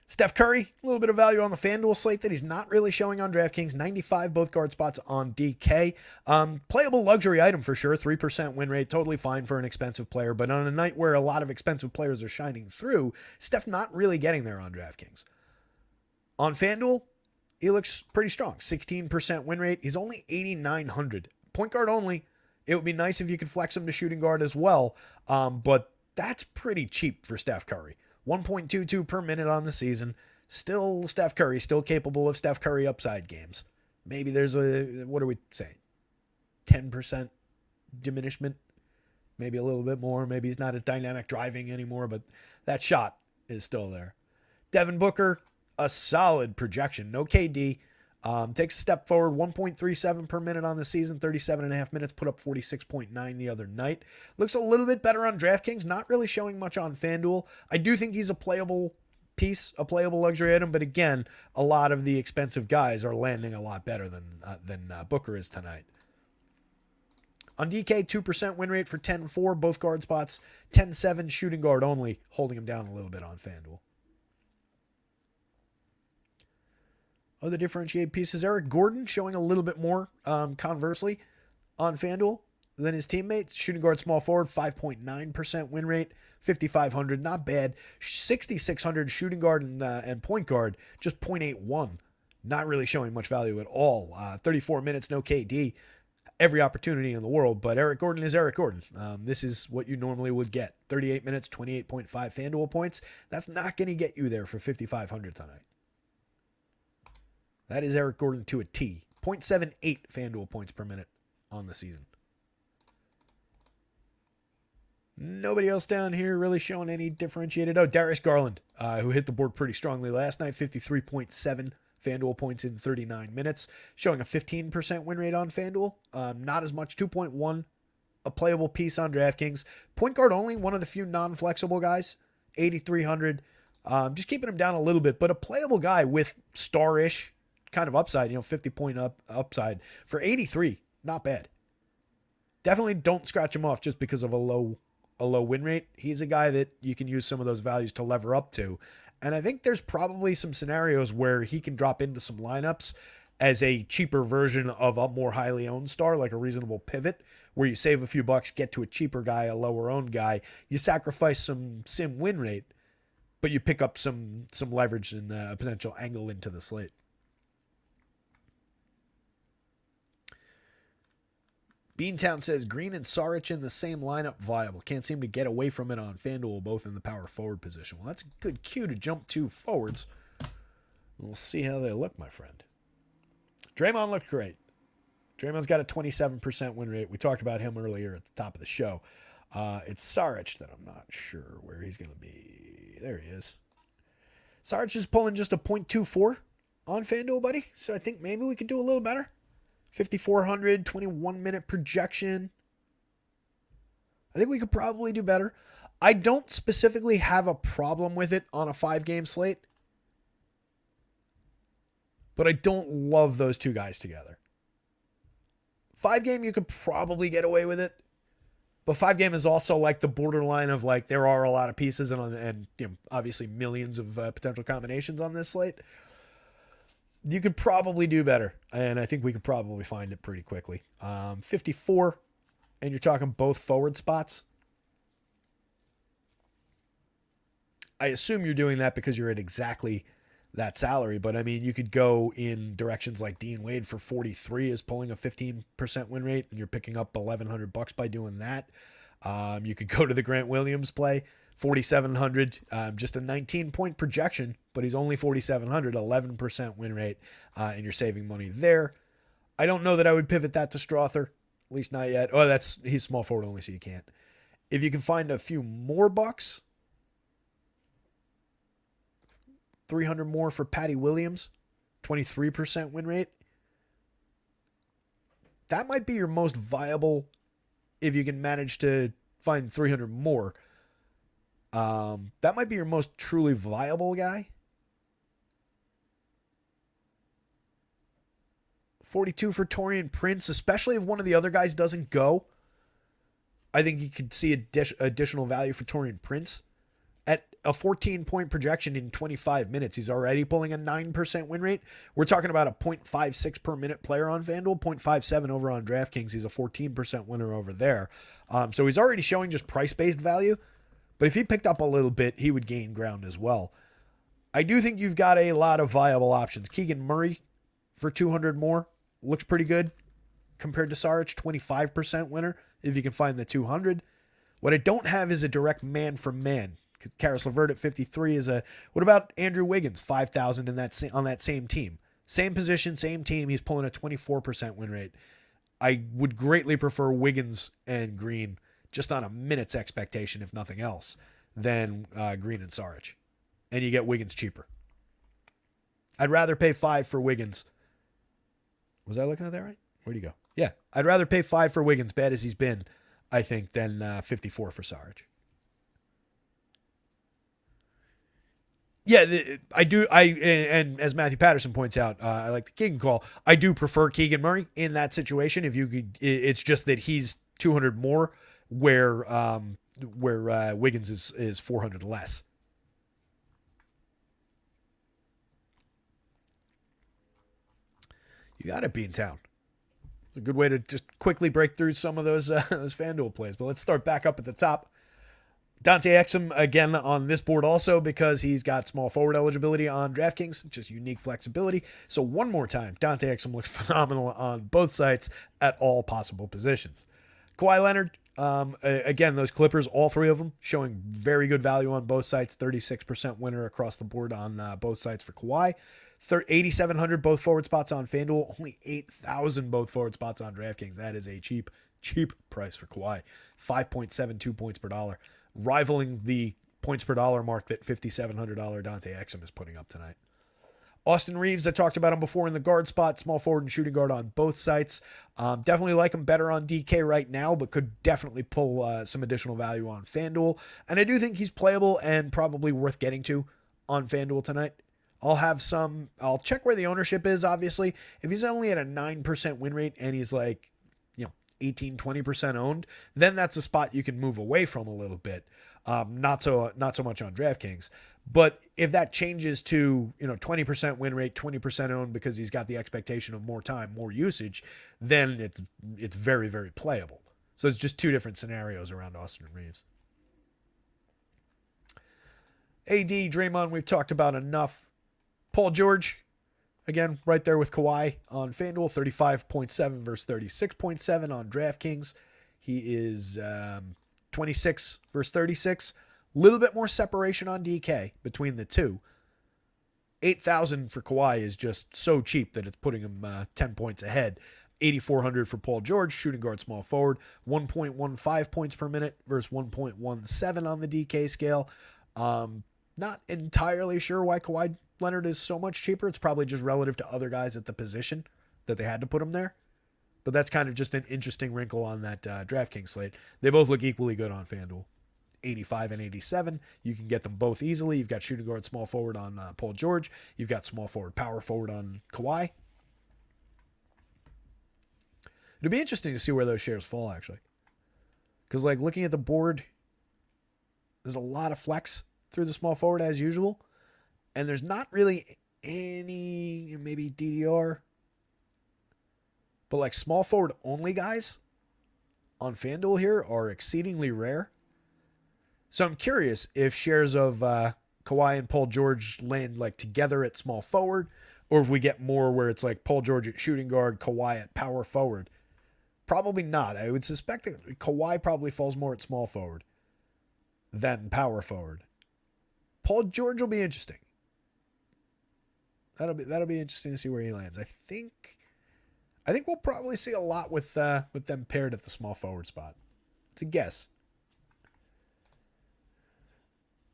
Steph Curry, a little bit of value on the FanDuel slate that he's not really showing on DraftKings. 95 both guard spots on DK. Playable luxury item for sure. 3% win rate. Totally fine for an expensive player. But on a night where a lot of expensive players are shining through, Steph not really getting there on DraftKings. On FanDuel, he looks pretty strong. 16% win rate. He's only 8,900. Point guard only. It would be nice if you could flex him to shooting guard as well. But that's pretty cheap for Steph Curry. 1.22 per minute on the season. Still Steph Curry, still capable of Steph Curry upside games. Maybe there's what do we say? 10% diminishment. Maybe a little bit more. Maybe he's not as dynamic driving anymore, but that shot is still there. Devin Booker, a solid projection. No KD. Takes a step forward, 1.37 per minute on the season, 37.5 minutes, put up 46.9 the other night. Looks a little bit better on DraftKings, not really showing much on FanDuel. I do think he's a playable piece, a playable luxury item, but again, a lot of the expensive guys are landing a lot better than Booker is tonight. On DK, 2% win rate for 10-4, both guard spots, 10-7 shooting guard only, holding him down a little bit on FanDuel. Other differentiated pieces, Eric Gordon showing a little bit more, conversely, on FanDuel than his teammates. Shooting guard, small forward, 5.9% win rate, 5,500, not bad. 6,600 shooting guard and point guard, just 0.81. Not really showing much value at all. 34 minutes, no KD. Every opportunity in the world, but Eric Gordon is Eric Gordon. This is what you normally would get. 38 minutes, 28.5 FanDuel points. That's not going to get you there for 5,500 tonight. That is Eric Gordon to a T. 0.78 FanDuel points per minute on the season. Nobody else down here really showing any differentiated. Oh, Darius Garland, who hit the board pretty strongly last night. 53.7 FanDuel points in 39 minutes. Showing a 15% win rate on FanDuel. Not as much, 2.1. A playable piece on DraftKings. Point guard only, one of the few non-flexible guys. 8,300. Just keeping him down a little bit, but a playable guy with star-ish kind of upside, 50-point upside for 83. Not bad. Definitely don't scratch him off just because of a low win rate. He's a guy that you can use some of those values to lever up to. And I think there's probably some scenarios where he can drop into some lineups as a cheaper version of a more highly owned star, like a reasonable pivot, where you save a few bucks, get to a cheaper guy, a lower owned guy. You sacrifice some sim win rate, but you pick up some leverage and a potential angle into the slate. Beantown says Green and Saric in the same lineup viable. Can't seem to get away from it on FanDuel, both in the power forward position. Well, that's a good cue to jump to forwards. We'll see how they look, my friend. Draymond looked great. Draymond's got a 27% win rate. We talked about him earlier at the top of the show. It's Saric that I'm not sure where he's going to be. There he is. Saric is pulling just a 0.24 on FanDuel, buddy. So I think maybe we could do a little better. 5,400, 21-minute projection. I think we could probably do better. I don't specifically have a problem with it on a 5-game slate, but I don't love those two guys together. 5-game, you could probably get away with it, but 5-game is also like the borderline of like there are a lot of pieces and you know, obviously millions of potential combinations on this slate. You could probably do better, and I think we could probably find it pretty quickly. 54, and you're talking both forward spots. I assume you're doing that because you're at exactly that salary, but I mean, you could go in directions like Dean Wade for 43 is pulling a 15% win rate, and you're picking up $1,100 by doing that. You could go to the Grant Williams play, 4,700, just a 19-point projection, but he's only 4,700, 11% win rate, and you're saving money there. I don't know that I would pivot that to Strother, at least not yet. Oh, he's small forward only, so you can't. If you can find a few more bucks, 300 more for Patty Williams, 23% win rate. That might be your most viable if you can manage to find 300 more. That might be your most truly viable guy. 42 for Taurean Prince, especially if one of the other guys doesn't go. I think you could see additional value for Taurean Prince. At a 14-point projection in 25 minutes, he's already pulling a 9% win rate. We're talking about a 0.56 per minute player on FanDuel, 0.57 over on DraftKings. He's a 14% winner over there. So he's already showing just price-based value. But if he picked up a little bit, he would gain ground as well. I do think you've got a lot of viable options. Keegan Murray for 200 more looks pretty good compared to Saric, 25% winner if you can find the 200. What I don't have is a direct man for man. Karis LeVert at 53 is a. What about Andrew Wiggins, 5,000 on that same team? Same position, same team. He's pulling a 24% win rate. I would greatly prefer Wiggins and Green just on a minute's expectation, if nothing else, than Green and Saric. And you get Wiggins cheaper. I'd rather pay 5 for Wiggins. Was I looking at that right? Where'd he go? Yeah. I'd rather pay 5 for Wiggins, bad as he's been, I think, than 54 for Saric. Yeah, I do. And as Matthew Patterson points out, I like the Keegan call. I do prefer Keegan Murray in that situation. If you could, it's just that he's 200 more, where Wiggins is 400 less. You got to be in town. It's a good way to just quickly break through some of those FanDuel plays. But let's start back up at the top. Dante Exum, again, on this board also because he's got small forward eligibility on DraftKings, just unique flexibility. So one more time, Dante Exum looks phenomenal on both sites at all possible positions. Kawhi Leonard, again, those Clippers, all three of them, showing very good value on both sites, 36% winner across the board on both sites for Kawhi. 8,700 both forward spots on FanDuel, only 8,000 both forward spots on DraftKings. That is a cheap price for Kawhi. 5.72 points per dollar. Rivaling the points per dollar mark that $5,700 Dante Exum is putting up tonight. Austin Reeves, I talked about him before in the guard spot, small forward and shooting guard on both sites. Definitely like him better on DK right now, but could definitely pull some additional value on FanDuel. And I do think he's playable and probably worth getting to on FanDuel tonight. I'll check where the ownership is, obviously. If he's only at a 9% win rate and he's like, 18, 20% owned, then that's a spot you can move away from a little bit. Not so much on DraftKings. But if that changes to, 20% win rate, 20% owned because he's got the expectation of more time, more usage, then it's very, very playable. So it's just two different scenarios around Austin Reeves. AD, Draymond, we've talked about enough. Paul George, Again, right there with Kawhi on FanDuel, 35.7 versus 36.7 on DraftKings. He is 26 versus 36. A little bit more separation on DK between the two. 8,000 for Kawhi is just so cheap that it's putting him 10 points ahead. 8,400 for Paul George, shooting guard, small forward. 1.15 points per minute versus 1.17 on the DK scale. Not entirely sure why Kawhi Leonard is so much cheaper. It's probably just relative to other guys at the position that they had to put him there. But that's kind of just an interesting wrinkle on that DraftKings slate. They both look equally good on FanDuel. 85 and 87. You can get them both easily. You've got shooting guard, small forward on Paul George. You've got small forward, power forward on Kawhi. It'll be interesting to see where those shares fall, actually. Because, like, looking at the board, there's a lot of flex through the small forward as usual. And there's not really any, maybe DDR. But, like, small forward only guys on FanDuel here are exceedingly rare. So I'm curious if shares of Kawhi and Paul George land, like, together at small forward. Or if we get more where it's like Paul George at shooting guard, Kawhi at power forward. Probably not. I would suspect that Kawhi probably falls more at small forward than power forward. Paul George will be interesting. That'll be interesting to see where he lands. I think we'll probably see a lot with them paired at the small forward spot. It's a guess.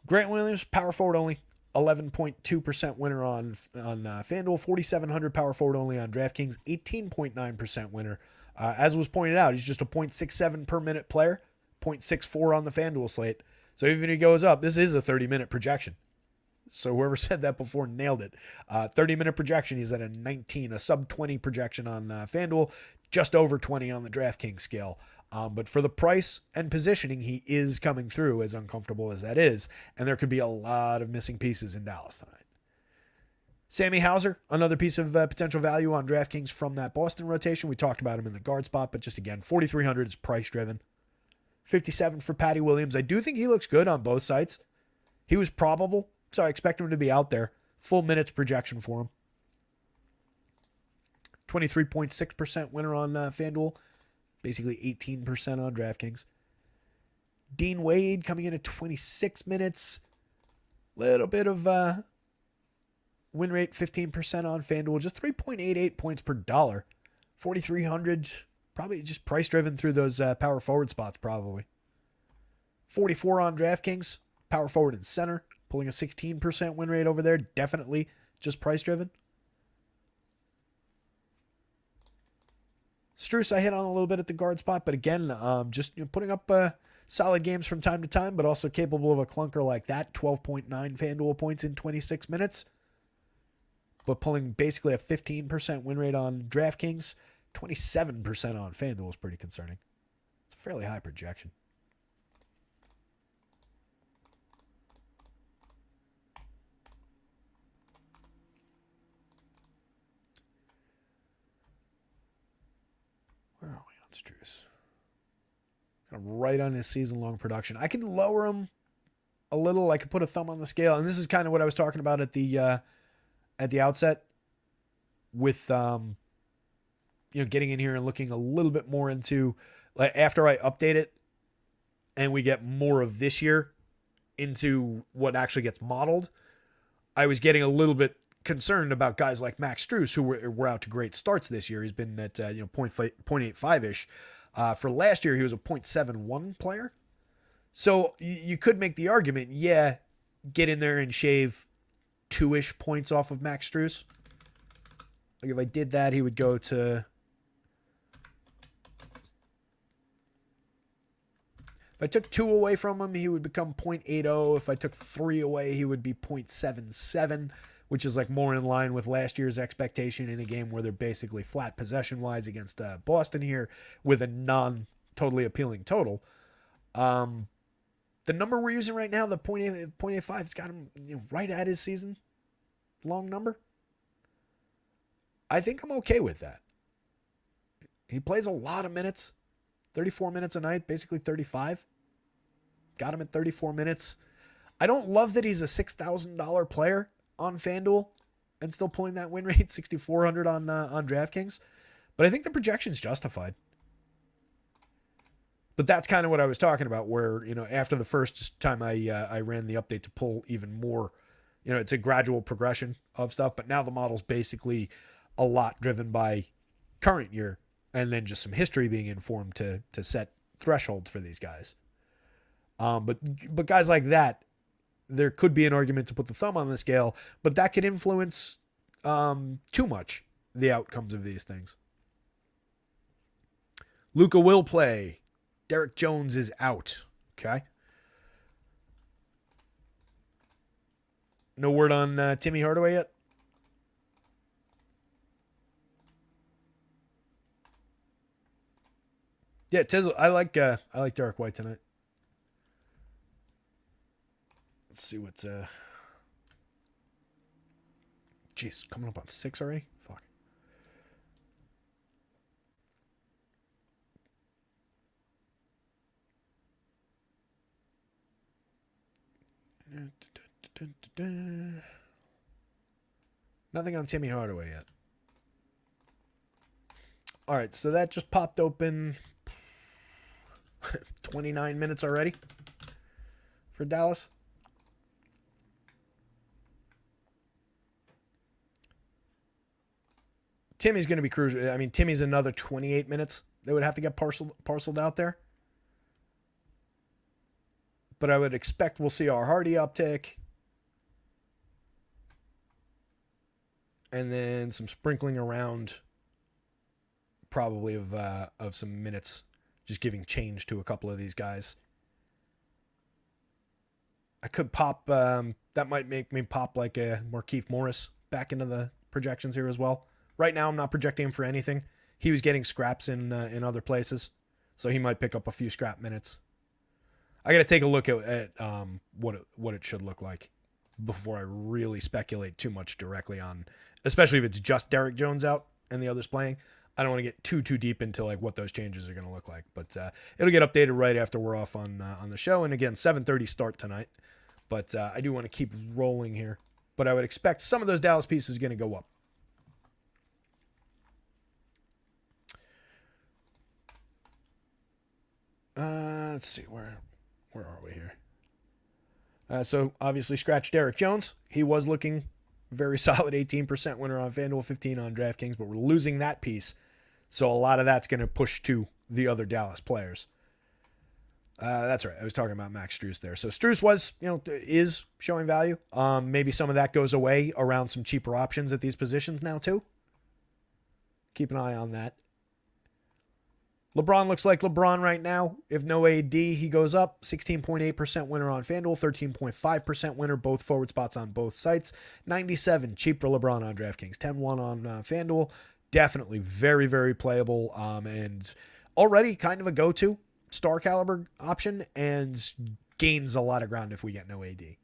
Grant Williams, power forward only, 11.2% winner on FanDuel, 4,700 power forward only on DraftKings, 18.9% winner. As was pointed out, he's just a 0.67 per minute player, 0.64 on the FanDuel slate. So even if he goes up, this is a 30-minute projection. So whoever said that before nailed it. 30-minute projection, he's at a 19, a sub-20 projection on FanDuel, just over 20 on the DraftKings scale. But for the price and positioning, he is coming through, as uncomfortable as that is. And there could be a lot of missing pieces in Dallas tonight. Sammy Hauser, another piece of potential value on DraftKings from that Boston rotation. We talked about him in the guard spot, but just again, 4,300 is price driven. 57 for Patty Williams. I do think he looks good on both sites. He was probable, so I expect him to be out there. Full minutes projection for him. 23.6% winner on FanDuel. Basically 18% on DraftKings. Dean Wade coming in at 26 minutes. Little bit of win rate, 15% on FanDuel. Just 3.88 points per dollar. 4,300. Probably just price driven through those power forward spots probably. 44 on DraftKings. Power forward and center. Pulling a 16% win rate over there. Definitely just price driven. Strus I hit on a little bit at the guard spot, but again, just putting up solid games from time to time, but also capable of a clunker like that. 12.9 FanDuel points in 26 minutes. But pulling basically a 15% win rate on DraftKings. 27% on FanDuel is pretty concerning. It's a fairly high projection. Where are we on Strus? Kind of right on his season-long production. I could lower him a little. I could put a thumb on the scale, and this is kind of what I was talking about at the outset with getting in here and looking a little bit more into, like, after I update it and we get more of this year into what actually gets modeled. I was getting a little bit concerned about guys like Max Strus, who were out to great starts this year. He's been at 0.85-ish. For last year, he was a 0.71 player. So you could make the argument, get in there and shave 2-ish points off of Max Strus. Like if I did that, he would go to... If I took 2 away from him, he would become 0.80. If I took 3 away, he would be 0.77, which is like more in line with last year's expectation in a game where they're basically flat possession-wise against Boston here with a non-totally appealing total. The number we're using right now, the 0.85, it's got him right at his season long number. I think I'm okay with that. He plays a lot of minutes, 34 minutes a night, basically 35. Got him at 34 minutes. I don't love that he's a $6,000 player on FanDuel. and still pulling that win rate, 6,400 on DraftKings. But I think the projection's justified. But that's kind of what I was talking about, where, after the first time I ran the update to pull even more, it's a gradual progression of stuff. But now the model's basically a lot driven by current year and then just some history being informed to set thresholds for these guys. But guys like that, there could be an argument to put the thumb on the scale, but that could influence too much the outcomes of these things. Luka will play. Derek Jones is out. Okay. No word on Timmy Hardaway yet? Yeah, Tizzle. I like Derek White tonight. Let's see what's Jeez, coming up on 6 already? Fuck. Nothing on Timmy Hardaway yet. All right, so that just popped open. 29 minutes already for Dallas. Timmy's going to be crucial. I mean, Timmy's another 28 minutes. They would have to get parceled out there. But I would expect we'll see our Hardy uptick. And then some sprinkling around probably of some minutes. Just giving change to a couple of these guys. I could pop, that might make me pop like a Markieff Morris back into the projections here as well. Right now, I'm not projecting him for anything. He was getting scraps in other places, so he might pick up a few scrap minutes. I got to take a look at what it should look like before I really speculate too much directly on, especially if it's just Derek Jones out and the others playing. I don't want to get too deep into like what those changes are going to look like, but it'll get updated right after we're off on the show. And again, 7:30 start tonight, but I do want to keep rolling here. But I would expect some of those Dallas pieces are going to go up. Let's see, where are we here? So obviously scratch Derek Jones. He was looking very solid, 18% winner on FanDuel, 15 on DraftKings, but we're losing that piece. So a lot of that's going to push to the other Dallas players. That's right. I was talking about Max Strus there. So Strus was, is showing value. Maybe some of that goes away around some cheaper options at these positions now too. Keep an eye on that. LeBron looks like LeBron right now. If no AD, he goes up. 16.8% winner on FanDuel, 13.5% winner, both forward spots on both sites. 97, cheap for LeBron on DraftKings. 10-1 on FanDuel. Definitely very, very playable and already kind of a go-to star caliber option and gains a lot of ground if we get no AD.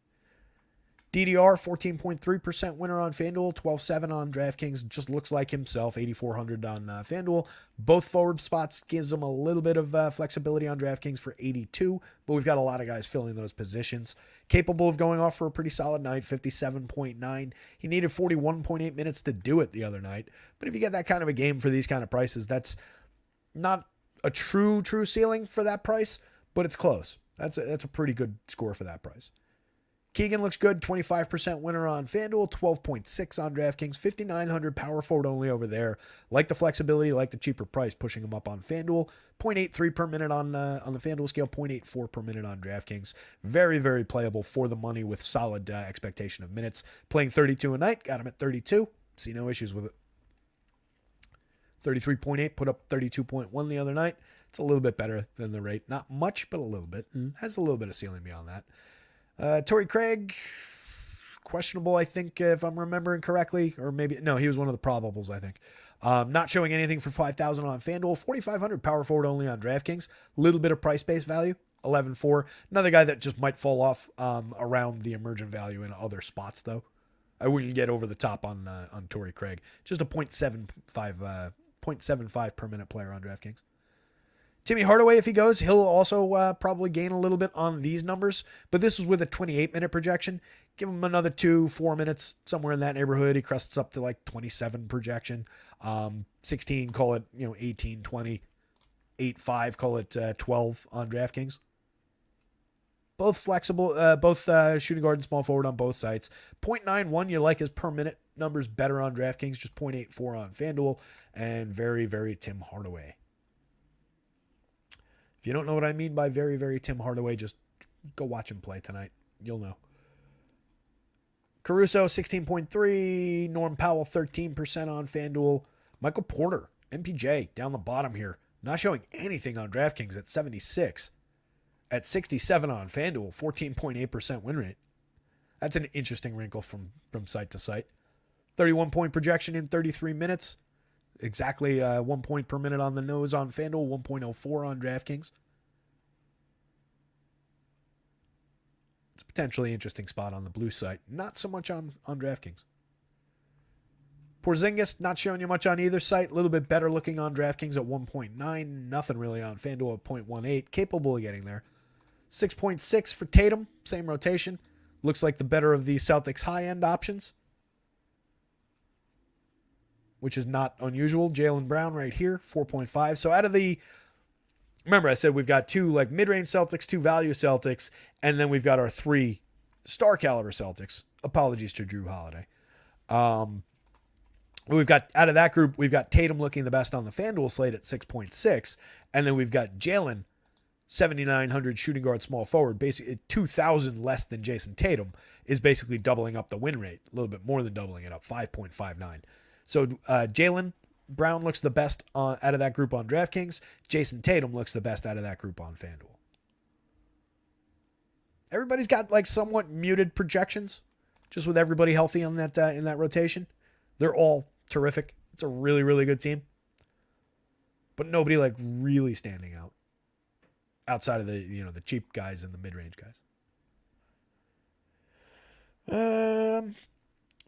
DDR, 14.3% winner on FanDuel, 12-7 on DraftKings. Just looks like himself, 8,400 on FanDuel. Both forward spots gives him a little bit of flexibility on DraftKings for 82, but we've got a lot of guys filling those positions. Capable of going off for a pretty solid night, 57.9. He needed 41.8 minutes to do it the other night. But if you get that kind of a game for these kind of prices, that's not a true ceiling for that price, but it's close. That's a pretty good score for that price. Keegan looks good, 25% winner on FanDuel, 12.6 on DraftKings, 5,900 power forward only over there. Like the flexibility, like the cheaper price, pushing him up on FanDuel. 0.83 per minute on the FanDuel scale, 0.84 per minute on DraftKings. Very, very playable for the money with solid expectation of minutes. Playing 32 a night, got him at 32. See no issues with it. 33.8, put up 32.1 the other night. It's a little bit better than the rate. Not much, but a little bit. Has a little bit of ceiling beyond that. Torrey Craig, questionable, I think, if I'm remembering correctly, or maybe, no, he was one of the probables, I think. Not showing anything for 5,000 on FanDuel, 4,500 power forward only on DraftKings, little bit of price-based value, 11.4. Another guy that just might fall off around the emergent value in other spots, though. I wouldn't get over the top on Torrey Craig. Just a 0.75 per minute player on DraftKings. Timmy Hardaway, if he goes, he'll also probably gain a little bit on these numbers, but this is with a 28-minute projection. Give him another 2-4 minutes, somewhere in that neighborhood. He crests up to like 27 projection. 16, call it, 18, 20, 8-5, call it 12 on DraftKings. Both flexible, both shooting guard and small forward on both sites. 0.91 you like his per minute numbers better on DraftKings, just 0.84 on FanDuel, and very, very Tim Hardaway. If you don't know what I mean by very, very Tim Hardaway, just go watch him play tonight. You'll know. Caruso, 16.3. Norm Powell, 13% on FanDuel. Michael Porter, MPJ, down the bottom here. Not showing anything on DraftKings at 76. At 67 on FanDuel, 14.8% win rate. That's an interesting wrinkle from site to site. 31-point projection in 33 minutes. Exactly 1 point per minute on the nose on FanDuel, 1.04 on DraftKings. It's a potentially interesting spot on the blue site. Not so much on DraftKings. Porzingis, not showing you much on either site. A little bit better looking on DraftKings at 1.9. Nothing really on FanDuel at 0.18. Capable of getting there. 6.6 for Tatum. Same rotation. Looks like the better of the Celtics high-end options, which is not unusual. Jaylen Brown right here, 4.5. So out of the... Remember, I said we've got 2 like mid-range Celtics, 2 value Celtics, and then we've got our 3 star-caliber Celtics. Apologies to Drew Holiday. We've got, out of that group, we've got Tatum looking the best on the FanDuel slate at 6.6, and then we've got Jaylen, 7,900 shooting guard small forward, basically 2,000 less than Jason Tatum, is basically doubling up the win rate, a little bit more than doubling it up, 5.59. So Jaylen Brown looks the best out of that group on DraftKings. Jason Tatum looks the best out of that group on FanDuel. Everybody's got like somewhat muted projections, just with everybody healthy on that in that rotation. They're all terrific. It's a really, really good team, but nobody like really standing out outside of the the cheap guys and the mid-range guys.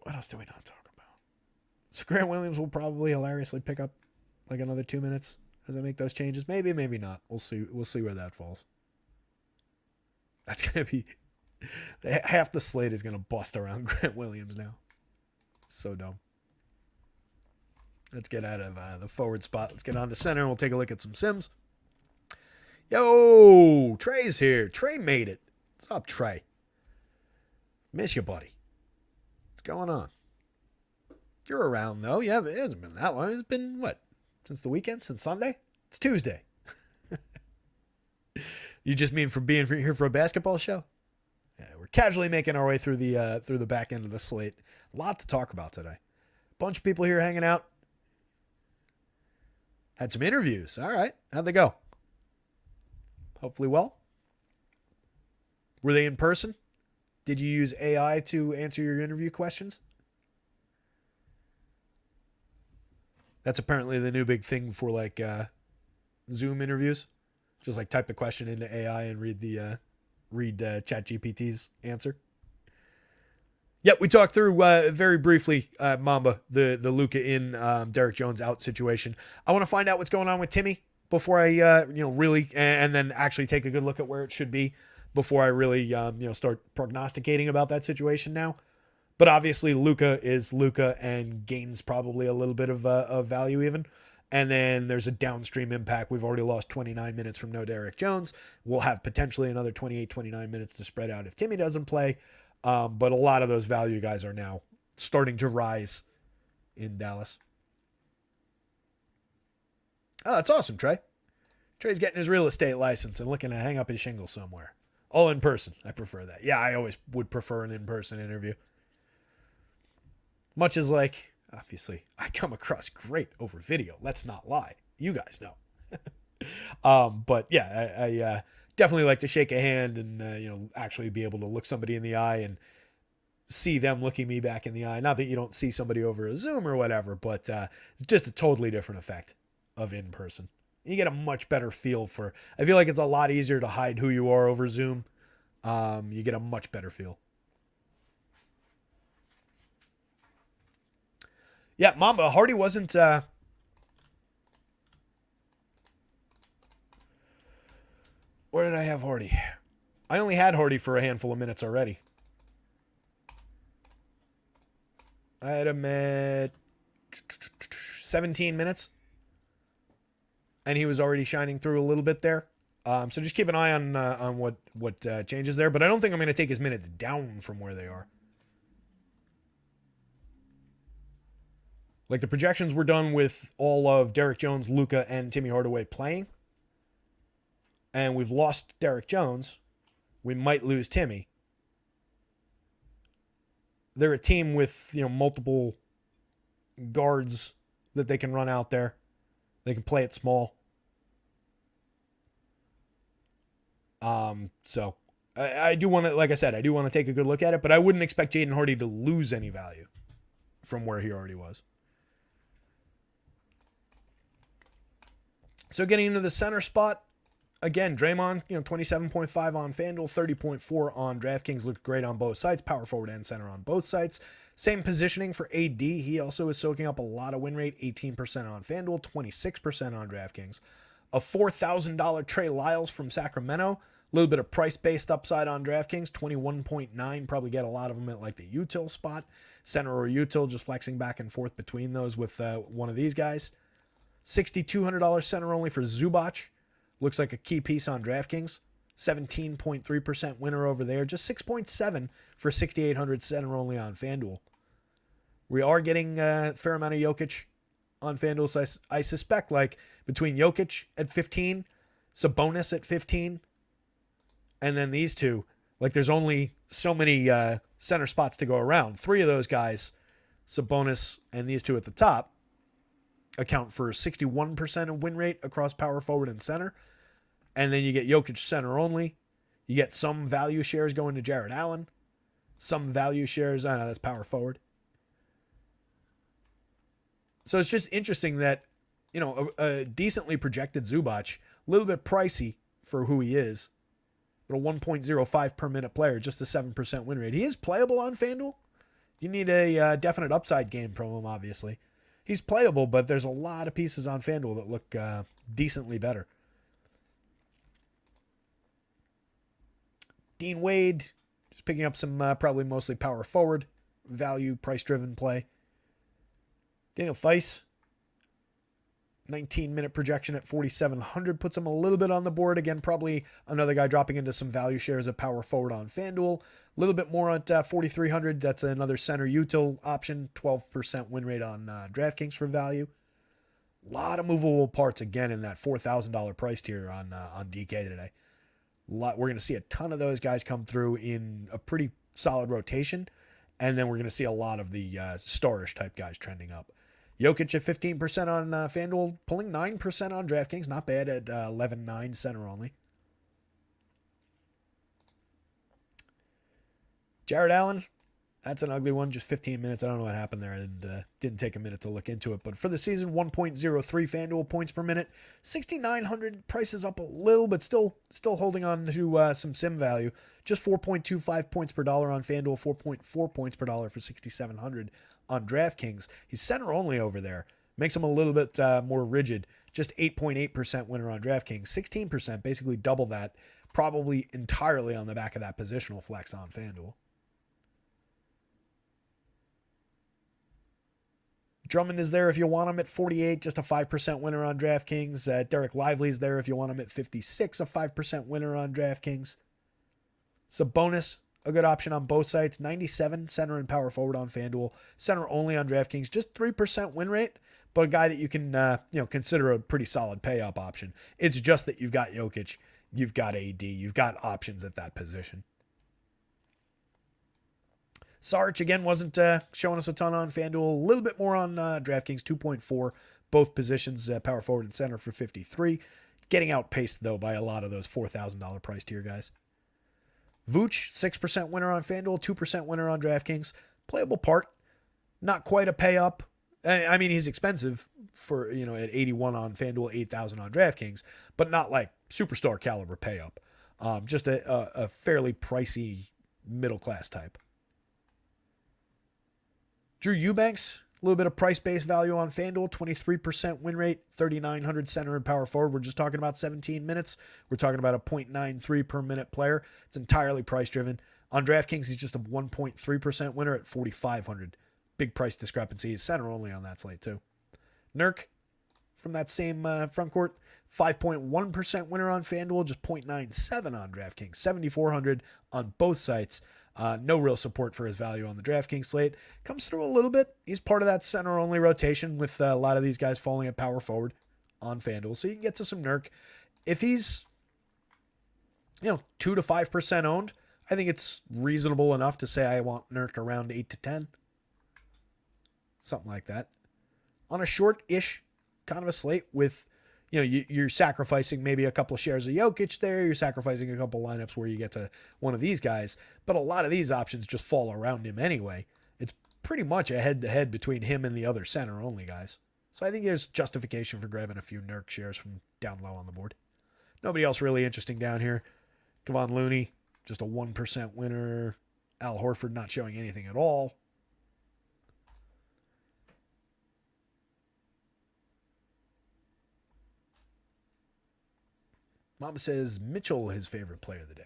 What else do we not talk about? So Grant Williams will probably hilariously pick up like another 2 minutes as I make those changes. Maybe, maybe not. We'll see. We'll see where that falls. That's gonna be half the slate is gonna bust around Grant Williams now. So dumb. Let's get out of the forward spot. Let's get on to center, and we'll take a look at some sims. Yo, Trey's here. Trey made it. What's up, Trey? Miss you, buddy. What's going on? You're around, though. Yeah, it hasn't been that long. It's been, what, since the weekend? Since Sunday? It's Tuesday. You just mean for being here for a basketball show? Yeah, we're casually making our way through the back end of the slate. A lot to talk about today. Bunch of people here hanging out. Had some interviews. All right. How'd they go? Hopefully well. Were they in person? Did you use AI to answer your interview questions? That's apparently the new big thing for like Zoom interviews. Just like type the question into AI and read ChatGPT's answer. Yep, we talked through very briefly, Mamba, the Luka in, Derek Jones out situation. I want to find out what's going on with Timmy before I, really, and then actually take a good look at where it should be before I really, start prognosticating about that situation now. But obviously, Luka is Luka and gains probably a little bit of value even. And then there's a downstream impact. We've already lost 29 minutes from no Derek Jones. We'll have potentially another 28, 29 minutes to spread out if Timmy doesn't play. But a lot of those value guys are now starting to rise in Dallas. Oh, that's awesome, Trey. Trey's getting his real estate license and looking to hang up his shingles somewhere. All in person. I prefer that. Yeah, I always would prefer an in-person interview. Much as like, obviously, I come across great over video. Let's not lie. You guys know. But yeah, I definitely like to shake a hand and, actually be able to look somebody in the eye and see them looking me back in the eye. Not that you don't see somebody over a Zoom or whatever, but it's just a totally different effect of in person. You get a much better feel for, I feel like it's a lot easier to hide who you are over Zoom. You get a much better feel. Yeah, Mamba, Hardy wasn't, where did I have Hardy? I only had Hardy for a handful of minutes already. I had him at 17 minutes, and he was already shining through a little bit there. So just keep an eye on what changes there. But I don't think I'm going to take his minutes down from where they are. Like the projections were done with all of Derek Jones, Luka, and Timmy Hardaway playing. And we've lost Derek Jones. We might lose Timmy. They're a team with, multiple guards that they can run out there. They can play it small. So I do want to, like I said, I do want to take a good look at it, but I wouldn't expect Jaden Hardy to lose any value from where he already was. So getting into the center spot, again, Draymond, 27.5 on FanDuel, 30.4 on DraftKings. Looked great on both sides, power forward and center on both sides. Same positioning for AD. He also is soaking up a lot of win rate, 18% on FanDuel, 26% on DraftKings. A $4,000 Trey Lyles from Sacramento. A little bit of price-based upside on DraftKings, 21.9. Probably get a lot of them at like the util spot. Center or util, just flexing back and forth between those with one of these guys. $6,200 center only for Zubac. Looks like a key piece on DraftKings. 17.3% winner over there. Just 6.7 for 6,800 center only on FanDuel. We are getting a fair amount of Jokic on FanDuel. So I suspect like between Jokic at 15, Sabonis at 15, and then these two, like there's only so many center spots to go around. Three of those guys, Sabonis and these two at the top, account for 61% of win rate across power forward and center. And then you get Jokic center only. You get some value shares going to Jared Allen. Some value shares, I know that's power forward. So it's just interesting that, a decently projected Zubac, a little bit pricey for who he is, but a 1.05 per minute player, just a 7% win rate. He is playable on FanDuel. You need a definite upside game from him, obviously. He's playable, but there's a lot of pieces on FanDuel that look decently better. Dean Wade, just picking up some probably mostly power forward value, price-driven play. Daniel Theis, 19-minute projection at 4,700 puts him a little bit on the board. Again, probably another guy dropping into some value shares of power forward on FanDuel. A little bit more at 4,300. That's another center util option. 12% win rate on DraftKings for value. A lot of movable parts again in that $4,000 price tier on DK today. We're going to see a ton of those guys come through in a pretty solid rotation. And then we're going to see a lot of the starish type guys trending up. Jokic at 15% on FanDuel, pulling 9% on DraftKings. Not bad at 11.9 center only. Jared Allen, that's an ugly one. Just 15 minutes. I don't know what happened there. And didn't take a minute to look into it. But for the season, 1.03 FanDuel points per minute. 6,900 prices up a little, but still holding on to some sim value. Just 4.25 points per dollar on FanDuel. 4.4 points per dollar for 6,700 on DraftKings. He's center only over there. Makes him a little bit more rigid. Just 8.8% winner on DraftKings. 16%, basically double that. Probably entirely on the back of that positional flex on FanDuel. Drummond is there if you want him at 48, just a 5% winner on DraftKings. Derek Lively's there if you want him at 56, a 5% winner on DraftKings. Sabonis, a good option on both sides. 97 center and power forward on FanDuel. Center only on DraftKings. Just 3% win rate, but a guy that you can consider a pretty solid pay-up option. It's just that you've got Jokic, you've got AD, you've got options at that position. Sarge, again, wasn't showing us a ton on FanDuel. A little bit more on DraftKings, 2.4. Both positions, power forward and center for 53. Getting outpaced, though, by a lot of those $4,000 price tier guys. Vooch, 6% winner on FanDuel, 2% winner on DraftKings. Playable part. Not quite a pay up. I mean, he's expensive for, at 81 on FanDuel, 8,000 on DraftKings, but not like superstar caliber pay up. Just a fairly pricey middle class type. Drew Eubanks, a little bit of price-based value on FanDuel, 23% win rate, 3,900 center and power forward. We're just talking about 17 minutes. We're talking about a 0.93 per minute player. It's entirely price-driven. On DraftKings, he's just a 1.3% winner at 4,500 big price discrepancy. Center only on that slate too. Nurk from that same front court, 5.1% winner on FanDuel, just 0.97 on DraftKings, 7,400 on both sites. No real support for his value on the DraftKings slate. Comes through a little bit. He's part of that center-only rotation with a lot of these guys falling at power forward on FanDuel. So you can get to some Nurk. If he's, 2 to 5% owned, I think it's reasonable enough to say I want Nurk around 8 to 10. Something like that. On a short-ish kind of a slate with, you're sacrificing maybe a couple of shares of Jokic there. You're sacrificing a couple lineups where you get to one of these guys. But a lot of these options just fall around him anyway. It's pretty much a head-to-head between him and the other center-only guys. So I think there's justification for grabbing a few Nurk shares from down low on the board. Nobody else really interesting down here. Kevon Looney, just a 1% winner. Al Horford not showing anything at all. Mama says Mitchell his favorite player of the day.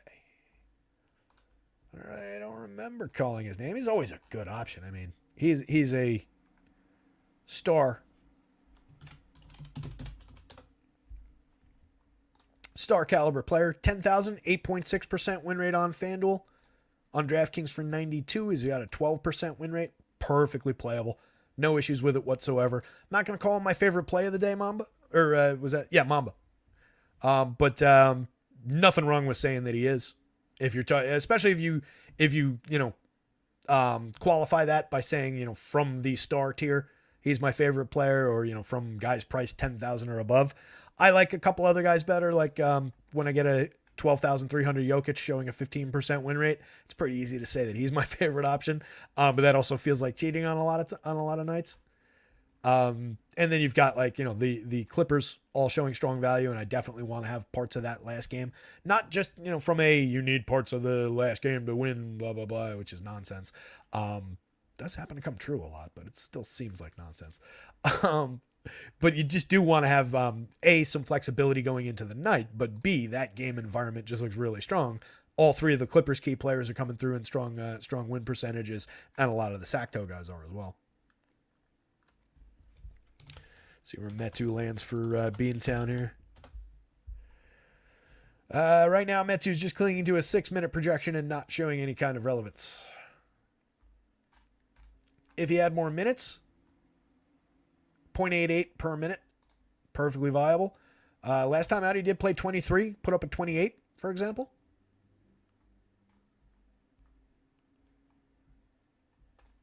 All right, I don't remember calling his name. He's always a good option. I mean, he's a star caliber player. 10,000, 8.6% win rate on FanDuel. On DraftKings for 92, he's got a 12% win rate. Perfectly playable. No issues with it whatsoever. I'm not going to call him my favorite play of the day, Mamba. Or was that? Yeah, Mamba. But nothing wrong with saying that he is. If you're especially if you qualify that by saying, from the star tier, he's my favorite player, or, from guys priced 10,000 or above. I like a couple other guys better. Like when I get a 12,300 Jokic showing a 15% win rate, it's pretty easy to say that he's my favorite option. But that also feels like cheating on a lot of nights. And then you've got the Clippers all showing strong value, and I definitely want to have parts of that last game. Not just, from you need parts of the last game to win, blah, blah, blah, which is nonsense. Does happen to come true a lot, but it still seems like nonsense. But you just do want to have, A, some flexibility going into the night, but B, that game environment just looks really strong. All three of the Clippers key players are coming through in strong win percentages, and a lot of the Sacto guys are as well. See where Metu lands for Beantown here. Right now, Metu's just clinging to a 6-minute projection and not showing any kind of relevance. If he had more minutes, 0.88 per minute, perfectly viable. Last time out, he did play 23, put up a 28, for example.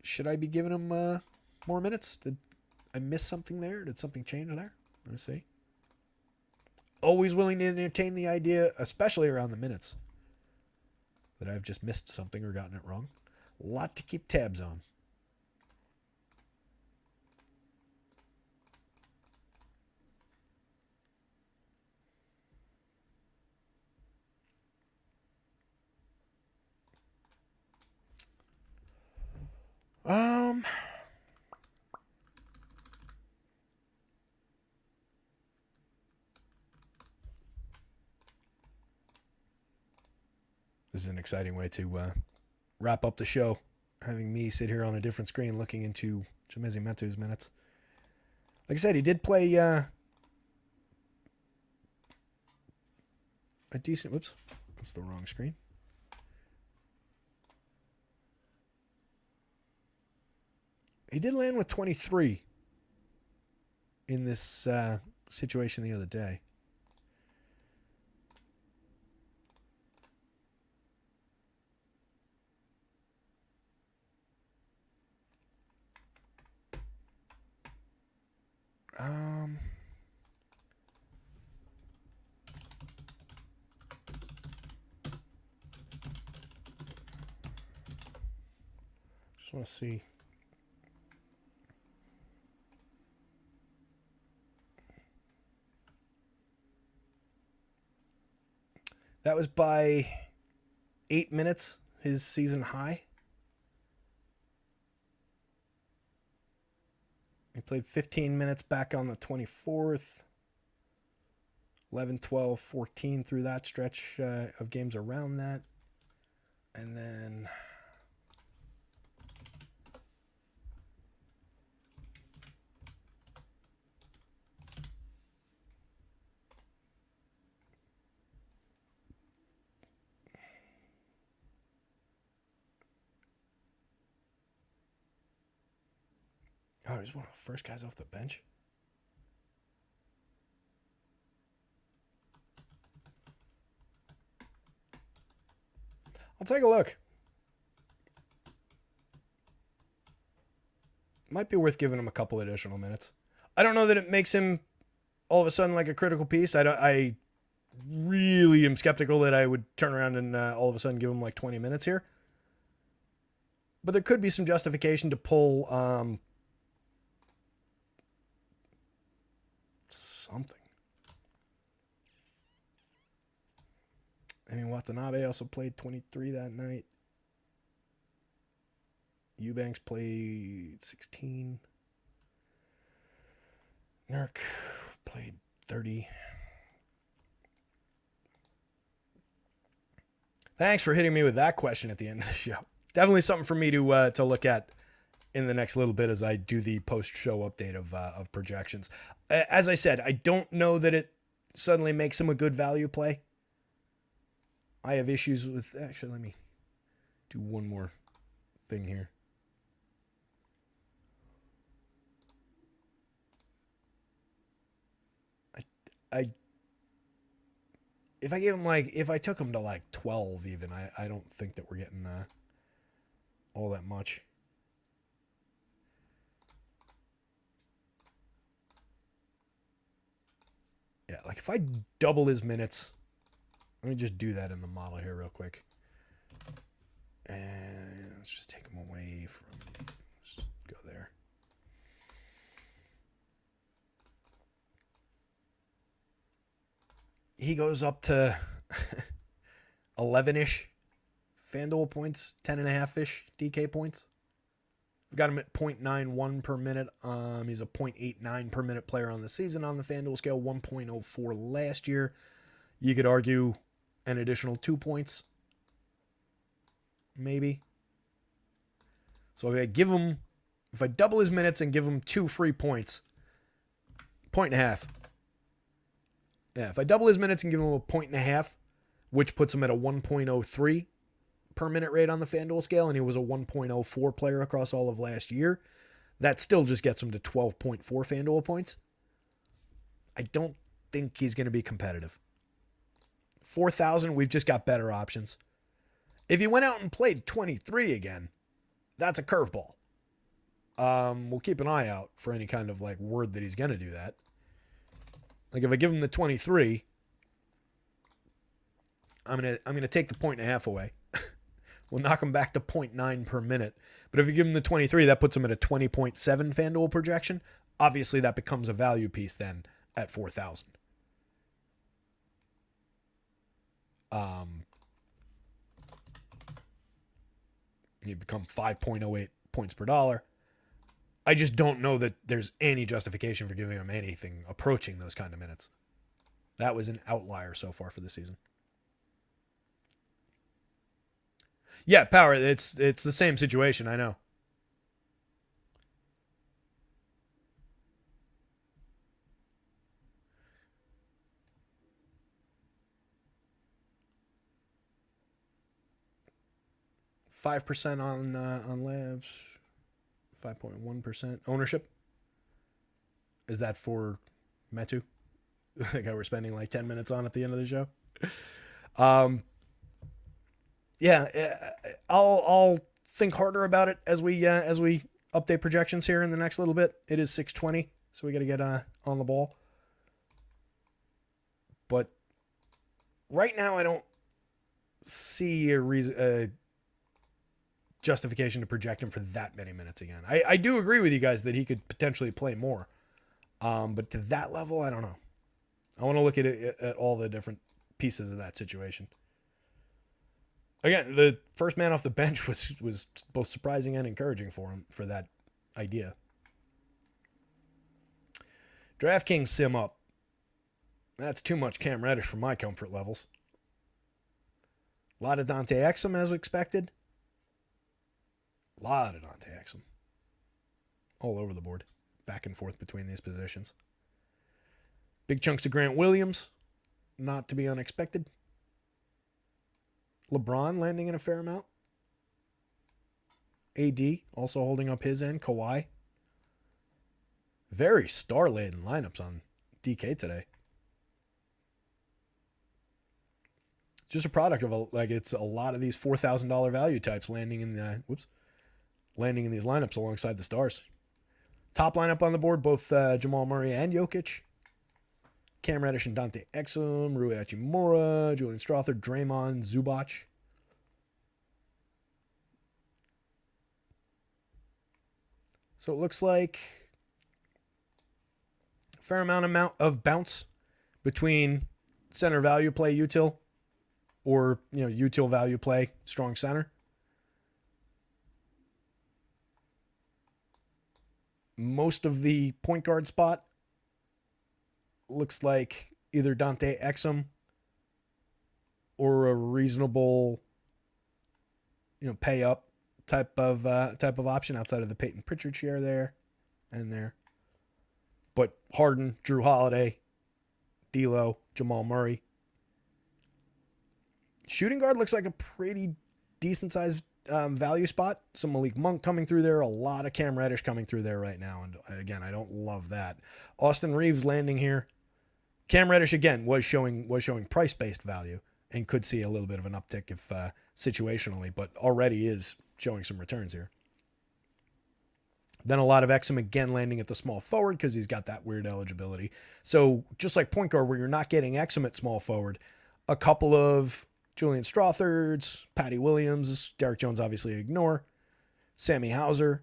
Should I be giving him more minutes? Did I miss something there? Did something change there? Let me see. Always willing to entertain the idea, especially around the minutes, that I've just missed something or gotten it wrong. A lot to keep tabs on. This is an exciting way to wrap up the show, having me sit here on a different screen looking into Chimezie Metu's minutes. Like I said, he did play a decent... Whoops, that's the wrong screen. He did land with 23 in this situation the other day. Just want to see. That was by 8 minutes, his season high. He played 15 minutes back on the 24th. 11, 12, 14 through that stretch of games around that. And then he's one of the first guys off the bench. I'll take a look. Might be worth giving him a couple additional minutes. I don't know that it makes him all of a sudden like a critical piece. I really am skeptical that I would turn around and all of a sudden give him like 20 minutes here. But there could be some justification to pull something. I mean, Watanabe also played 23 that night. Eubanks played 16. Nurk played 30. Thanks for hitting me with that question at the end of the show. Definitely something for me to look at in the next little bit as I do the post-show update of projections. As I said, I don't know that it suddenly makes him a good value play. I have issues with... Actually, let me do one more thing here. If I gave him if I took him to 12 even, I don't think that we're getting all that much. Yeah, if I double his minutes, let me just do that in the model here real quick. And let's just take him away from, let's go there. He goes up to 11-ish FanDuel points, 10.5-ish DK points. We've got him at 0.91 per minute. He's a 0.89 per minute player on the season on the FanDuel scale, 1.04 last year. You could argue an additional 2 points, maybe. So if I double his minutes and give him 2 free points, 1.5. Yeah, if I double his minutes and give him a 1.5, which puts him at a 1.03 per minute rate on the FanDuel scale, and he was a 1.04 player across all of last year, that still just gets him to 12.4 FanDuel points. I don't think he's going to be competitive. 4,000, we've just got better options. If he went out and played 23 again, that's a curveball. We'll keep an eye out for any kind of word that he's going to do that. If I give him the 23, I'm gonna take the 1.5 away. We'll knock him back to 0.9 per minute. But if you give him the 23, that puts him at a 20.7 FanDuel projection. Obviously, that becomes a value piece then at 4,000. You become 5.08 points per dollar. I just don't know that there's any justification for giving him anything approaching those kind of minutes. That was an outlier so far for the season. Yeah, Power, it's the same situation, I know. $5% on labs. 5.1% ownership. Is that for Metu? The guy we're spending 10 minutes on at the end of the show. Yeah, I'll think harder about it as we update projections here in the next little bit. It is 6:20, so we got to get on the ball. But right now, I don't see a justification to project him for that many minutes again. I do agree with you guys that he could potentially play more. But to that level, I don't know. I want to look at all the different pieces of that situation. Again, the first man off the bench was both surprising and encouraging for him for that idea. DraftKings sim up. That's too much Cam Reddish for my comfort levels. A lot of Dante Exum as expected. A lot of Dante Exum. All over the board. Back and forth between these positions. Big chunks of Grant Williams. Not to be unexpected. LeBron landing in a fair amount. AD also holding up his end. Kawhi. very star-laden lineups on DK today. Just a product of it's a lot of these $4,000 value types landing in these lineups alongside the stars. Top lineup on the board, both Jamal Murray and Jokic. Cam Reddish and Dante Exum, Rui Hachimura, Julian Strawther, Draymond, Zubac. So it looks like a fair amount of bounce between center value play util or, util value play strong center. Most of the point guard spot looks like either Dante Exum or a reasonable, pay up type of option outside of the Peyton Pritchard share there and there. But Harden, Drew Holiday, D'Lo, Jamal Murray. Shooting guard looks like a pretty decent sized value spot. Some Malik Monk coming through there. A lot of Cam Reddish coming through there right now. And again, I don't love that. Austin Reeves landing here. Cam Reddish again was showing price-based value and could see a little bit of an uptick if situationally, but already is showing some returns here. Then a lot of Exum again landing at the small forward because he's got that weird eligibility. So just like point guard where you're not getting Exum at small forward, a couple of Julian Strawthards, Patty Williams, Derek Jones obviously ignore, Sammy Hauser.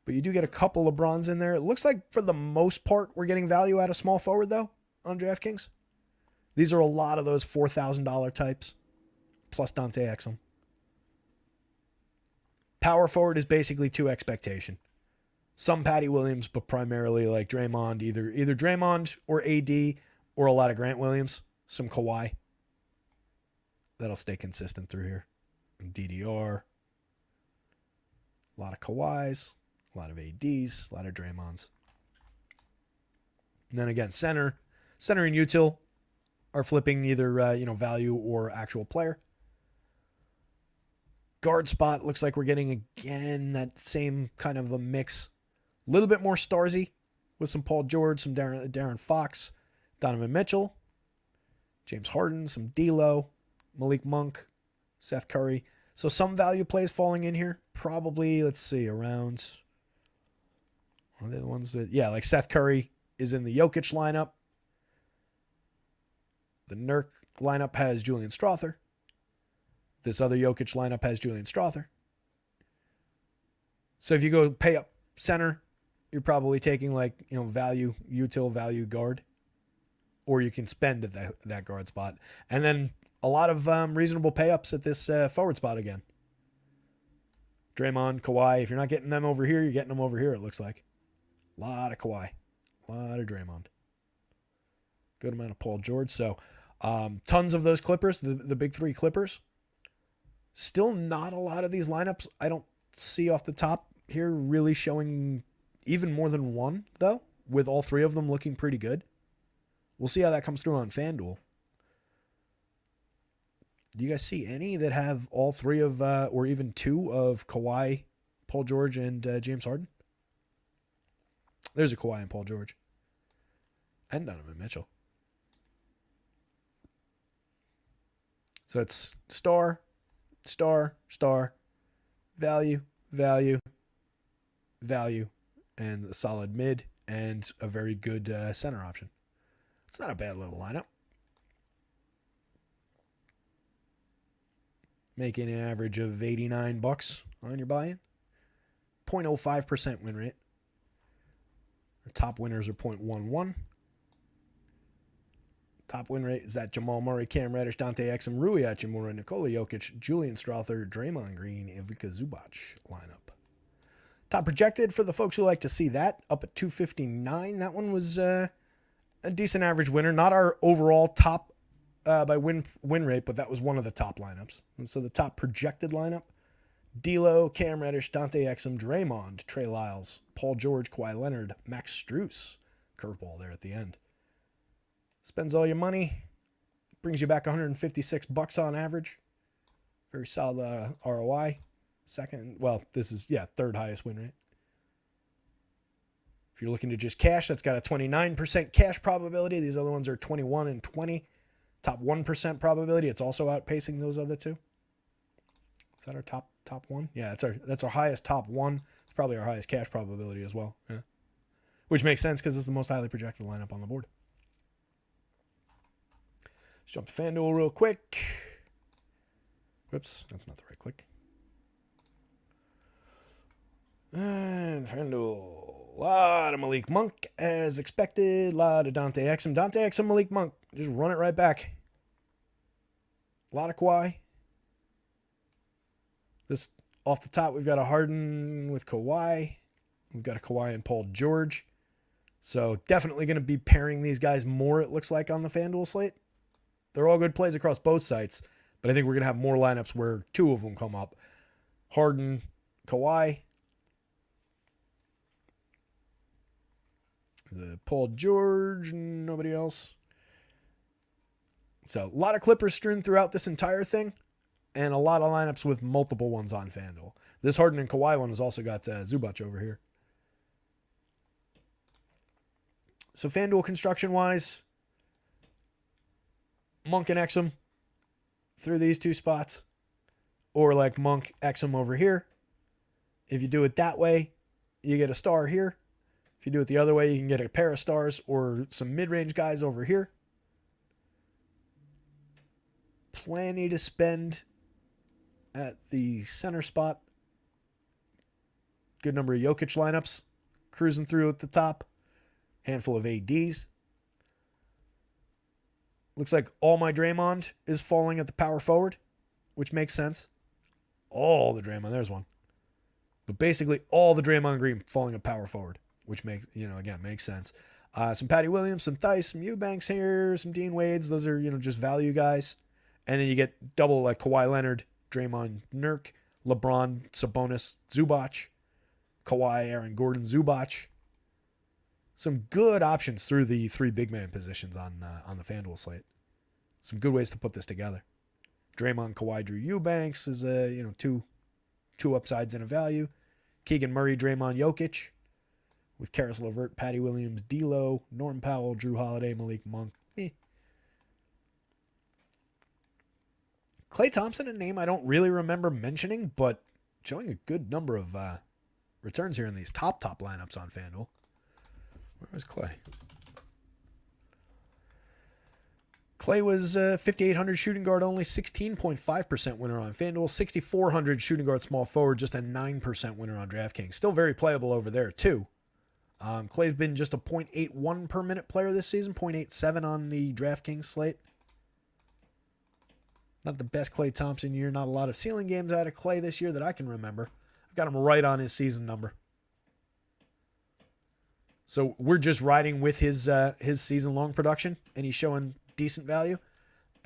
But you do get a couple LeBrons in there. It looks like for the most part we're getting value out of small forward though on DraftKings. These are a lot of those $4,000 types plus Dante Exum. Power forward is basically to expectation. Some Patty Williams, but primarily like Draymond, either Draymond or AD or a lot of Grant Williams. Some Kawhi. That'll stay consistent through here. And DDR. A lot of Kawhis. A lot of ADs. A lot of Draymonds. And then again, center and util are flipping either value or actual player. Guard spot looks like we're getting again that same kind of a mix. A little bit more Starsy with some Paul George, some Darren Fox, Donovan Mitchell, James Harden, some D'Lo, Malik Monk, Seth Curry. So some value plays falling in here. Probably, let's see, around. Are they the ones that? Yeah, like Seth Curry is in the Jokic lineup. The Nurk lineup has Julian Strawther. This other Jokic lineup has Julian Strawther. So if you go pay up center, you're probably taking value, util, value guard. Or you can spend at that guard spot. And then a lot of reasonable pay ups at this forward spot again. Draymond, Kawhi. If you're not getting them over here, you're getting them over here, it looks like. A lot of Kawhi. A lot of Draymond. Good amount of Paul George. So tons of those Clippers, the big three Clippers. Still not a lot of these lineups I don't see off the top here really showing even more than one, though, with all three of them looking pretty good. We'll see how that comes through on FanDuel. Do you guys see any that have all three of, or even two of Kawhi, Paul George, and James Harden? There's a Kawhi and Paul George. And Donovan Mitchell. So it's star, value, and a solid mid, and a very good center option. It's not a bad little lineup. Making an average of $89 on your buy-in. 0.05% win rate. Our top winners are 0.11. Top win rate is that Jamal Murray, Cam Reddish, Dante Exum, Rui Hachimura, Nikola Jokic, Julian Strawther, Draymond Green, and Ivica Zubac lineup. Top projected for the folks who like to see that, up at 259. That one was a decent average winner. Not our overall top by win rate, but that was one of the top lineups. And so the top projected lineup, D'Lo, Cam Reddish, Dante Exum, Draymond, Trey Lyles, Paul George, Kawhi Leonard, Max Strus. Curveball there at the end. Spends all your money, brings you back $156 on average. Very solid ROI. Second, well, this is, third highest win rate. If you're looking to just cash, that's got a 29% cash probability. These other ones are 21 and 20. Top 1% probability. It's also outpacing those other two. Is that our top one? Yeah, that's our highest top one. It's probably our highest cash probability as well. Yeah. Which makes sense because it's the most highly projected lineup on the board. Let's jump to FanDuel real quick. Whoops, that's not the right click. And FanDuel. A lot of Malik Monk as expected. A lot of Dante Exum. Dante Exum, Malik Monk. Just run it right back. A lot of Kawhi. This off the top, we've got a Harden with Kawhi. We've got a Kawhi and Paul George. So definitely going to be pairing these guys more, it looks like, on the FanDuel slate. They're all good plays across both sites, but I think we're going to have more lineups where two of them come up. Harden, Kawhi. Paul George, nobody else. So a lot of Clippers strewn throughout this entire thing, and a lot of lineups with multiple ones on FanDuel. This Harden and Kawhi one has also got Zubac over here. So FanDuel construction-wise, Monk and Exum through these two spots, or like Monk, Exum over here. If you do it that way, you get a star here. If you do it the other way, you can get a pair of stars or some mid-range guys over here. Plenty to spend at the center spot. Good number of Jokic lineups cruising through at the top. Handful of ADs. Looks like all my Draymond is falling at the power forward, which makes sense. All the Draymond, there's one. But basically all the Draymond Green falling at power forward, which makes, again, makes sense. Some Patty Williams, some Theis, some Eubanks here, some Dean Wades. Those are, just value guys. And then you get double like Kawhi Leonard, Draymond, Nurk, LeBron, Sabonis, Zubac, Kawhi, Aaron Gordon, Zubac. Some good options through the three big man positions on the FanDuel slate. Some good ways to put this together. Draymond, Kawhi, Drew Eubanks is two upsides and a value. Keegan Murray, Draymond, Jokic, with Karis LeVert, Patty Williams, D'Lo, Norm Powell, Drew Holiday, Malik Monk. Klay Thompson, a name I don't really remember mentioning, but showing a good number of returns here in these top lineups on FanDuel. Where was Klay? Klay was 5,800 shooting guard, only 16.5% winner on FanDuel. 6,400 shooting guard small forward, just a 9% winner on DraftKings. Still very playable over there, too. Klay's been just a 0.81 per minute player this season, 0.87 on the DraftKings slate. Not the best Klay Thompson year. Not a lot of ceiling games out of Klay this year that I can remember. I've got him right on his season number. So we're just riding with his season-long production, and he's showing decent value.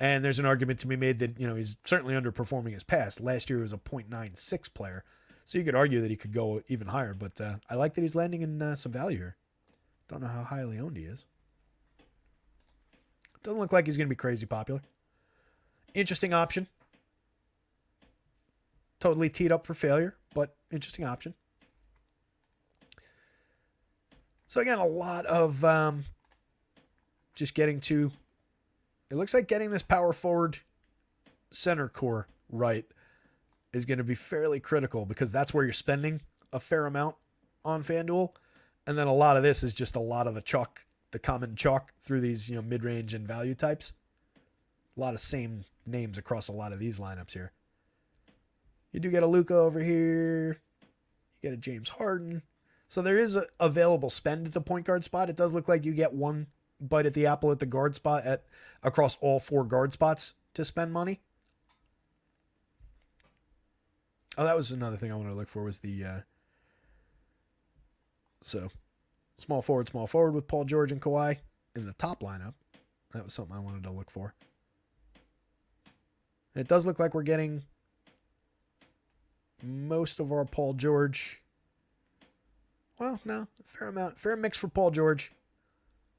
And there's an argument to be made that, he's certainly underperforming his past. Last year he was a 0.96 player. So you could argue that he could go even higher. But I like that he's landing in some value here. Don't know how highly owned he is. Doesn't look like he's going to be crazy popular. Interesting option. Totally teed up for failure, but interesting option. So again, a lot of just getting to, it looks like getting this power forward center core right is going to be fairly critical because that's where you're spending a fair amount on FanDuel. And then a lot of this is just a lot of the common chalk through these, mid-range and value types. A lot of same names across a lot of these lineups here. You do get a Luka over here. You get a James Harden. So there is a available spend at the point guard spot. It does look like you get one bite at the apple at the guard spot across all four guard spots to spend money. Oh, that was another thing I wanted to look for was the so small forward with Paul George and Kawhi in the top lineup. That was something I wanted to look for. It does look like we're getting most of our Paul George. Well, no, fair mix for Paul George.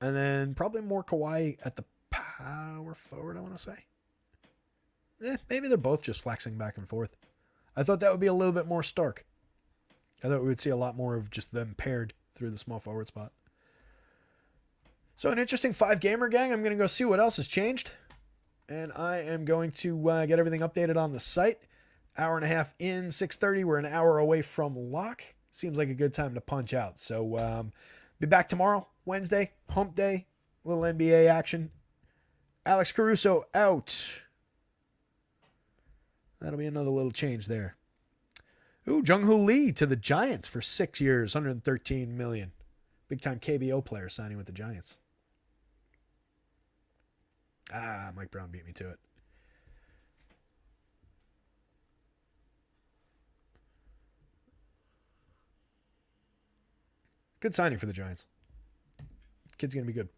And then probably more Kawhi at the power forward, I want to say. Maybe they're both just flexing back and forth. I thought that would be a little bit more stark. I thought we would see a lot more of just them paired through the small forward spot. So an interesting 5-gamer, gang. I'm going to go see what else has changed. And I am going to get everything updated on the site. Hour and a half in, 6:30. We're an hour away from lock. Seems like a good time to punch out. So be back tomorrow, Wednesday, hump day, little NBA action. Alex Caruso out. That'll be another little change there. Ooh, Jung-Hoo Lee to the Giants for 6 years, $113 million. Big-time KBO player signing with the Giants. Mike Brown beat me to it. Good signing for the Giants. Kid's going to be good.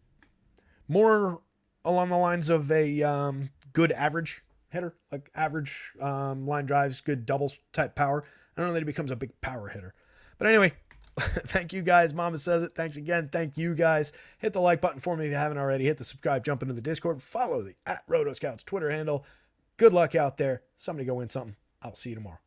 More along the lines of a good average hitter, like average line drives, good doubles type power. I don't know that he becomes a big power hitter. But anyway, thank you guys. Mama says it. Thanks again. Thank you guys. Hit the like button for me if you haven't already. Hit the subscribe. Jump into the Discord. Follow the @rotoscouts Twitter handle. Good luck out there. Somebody go win something. I'll see you tomorrow.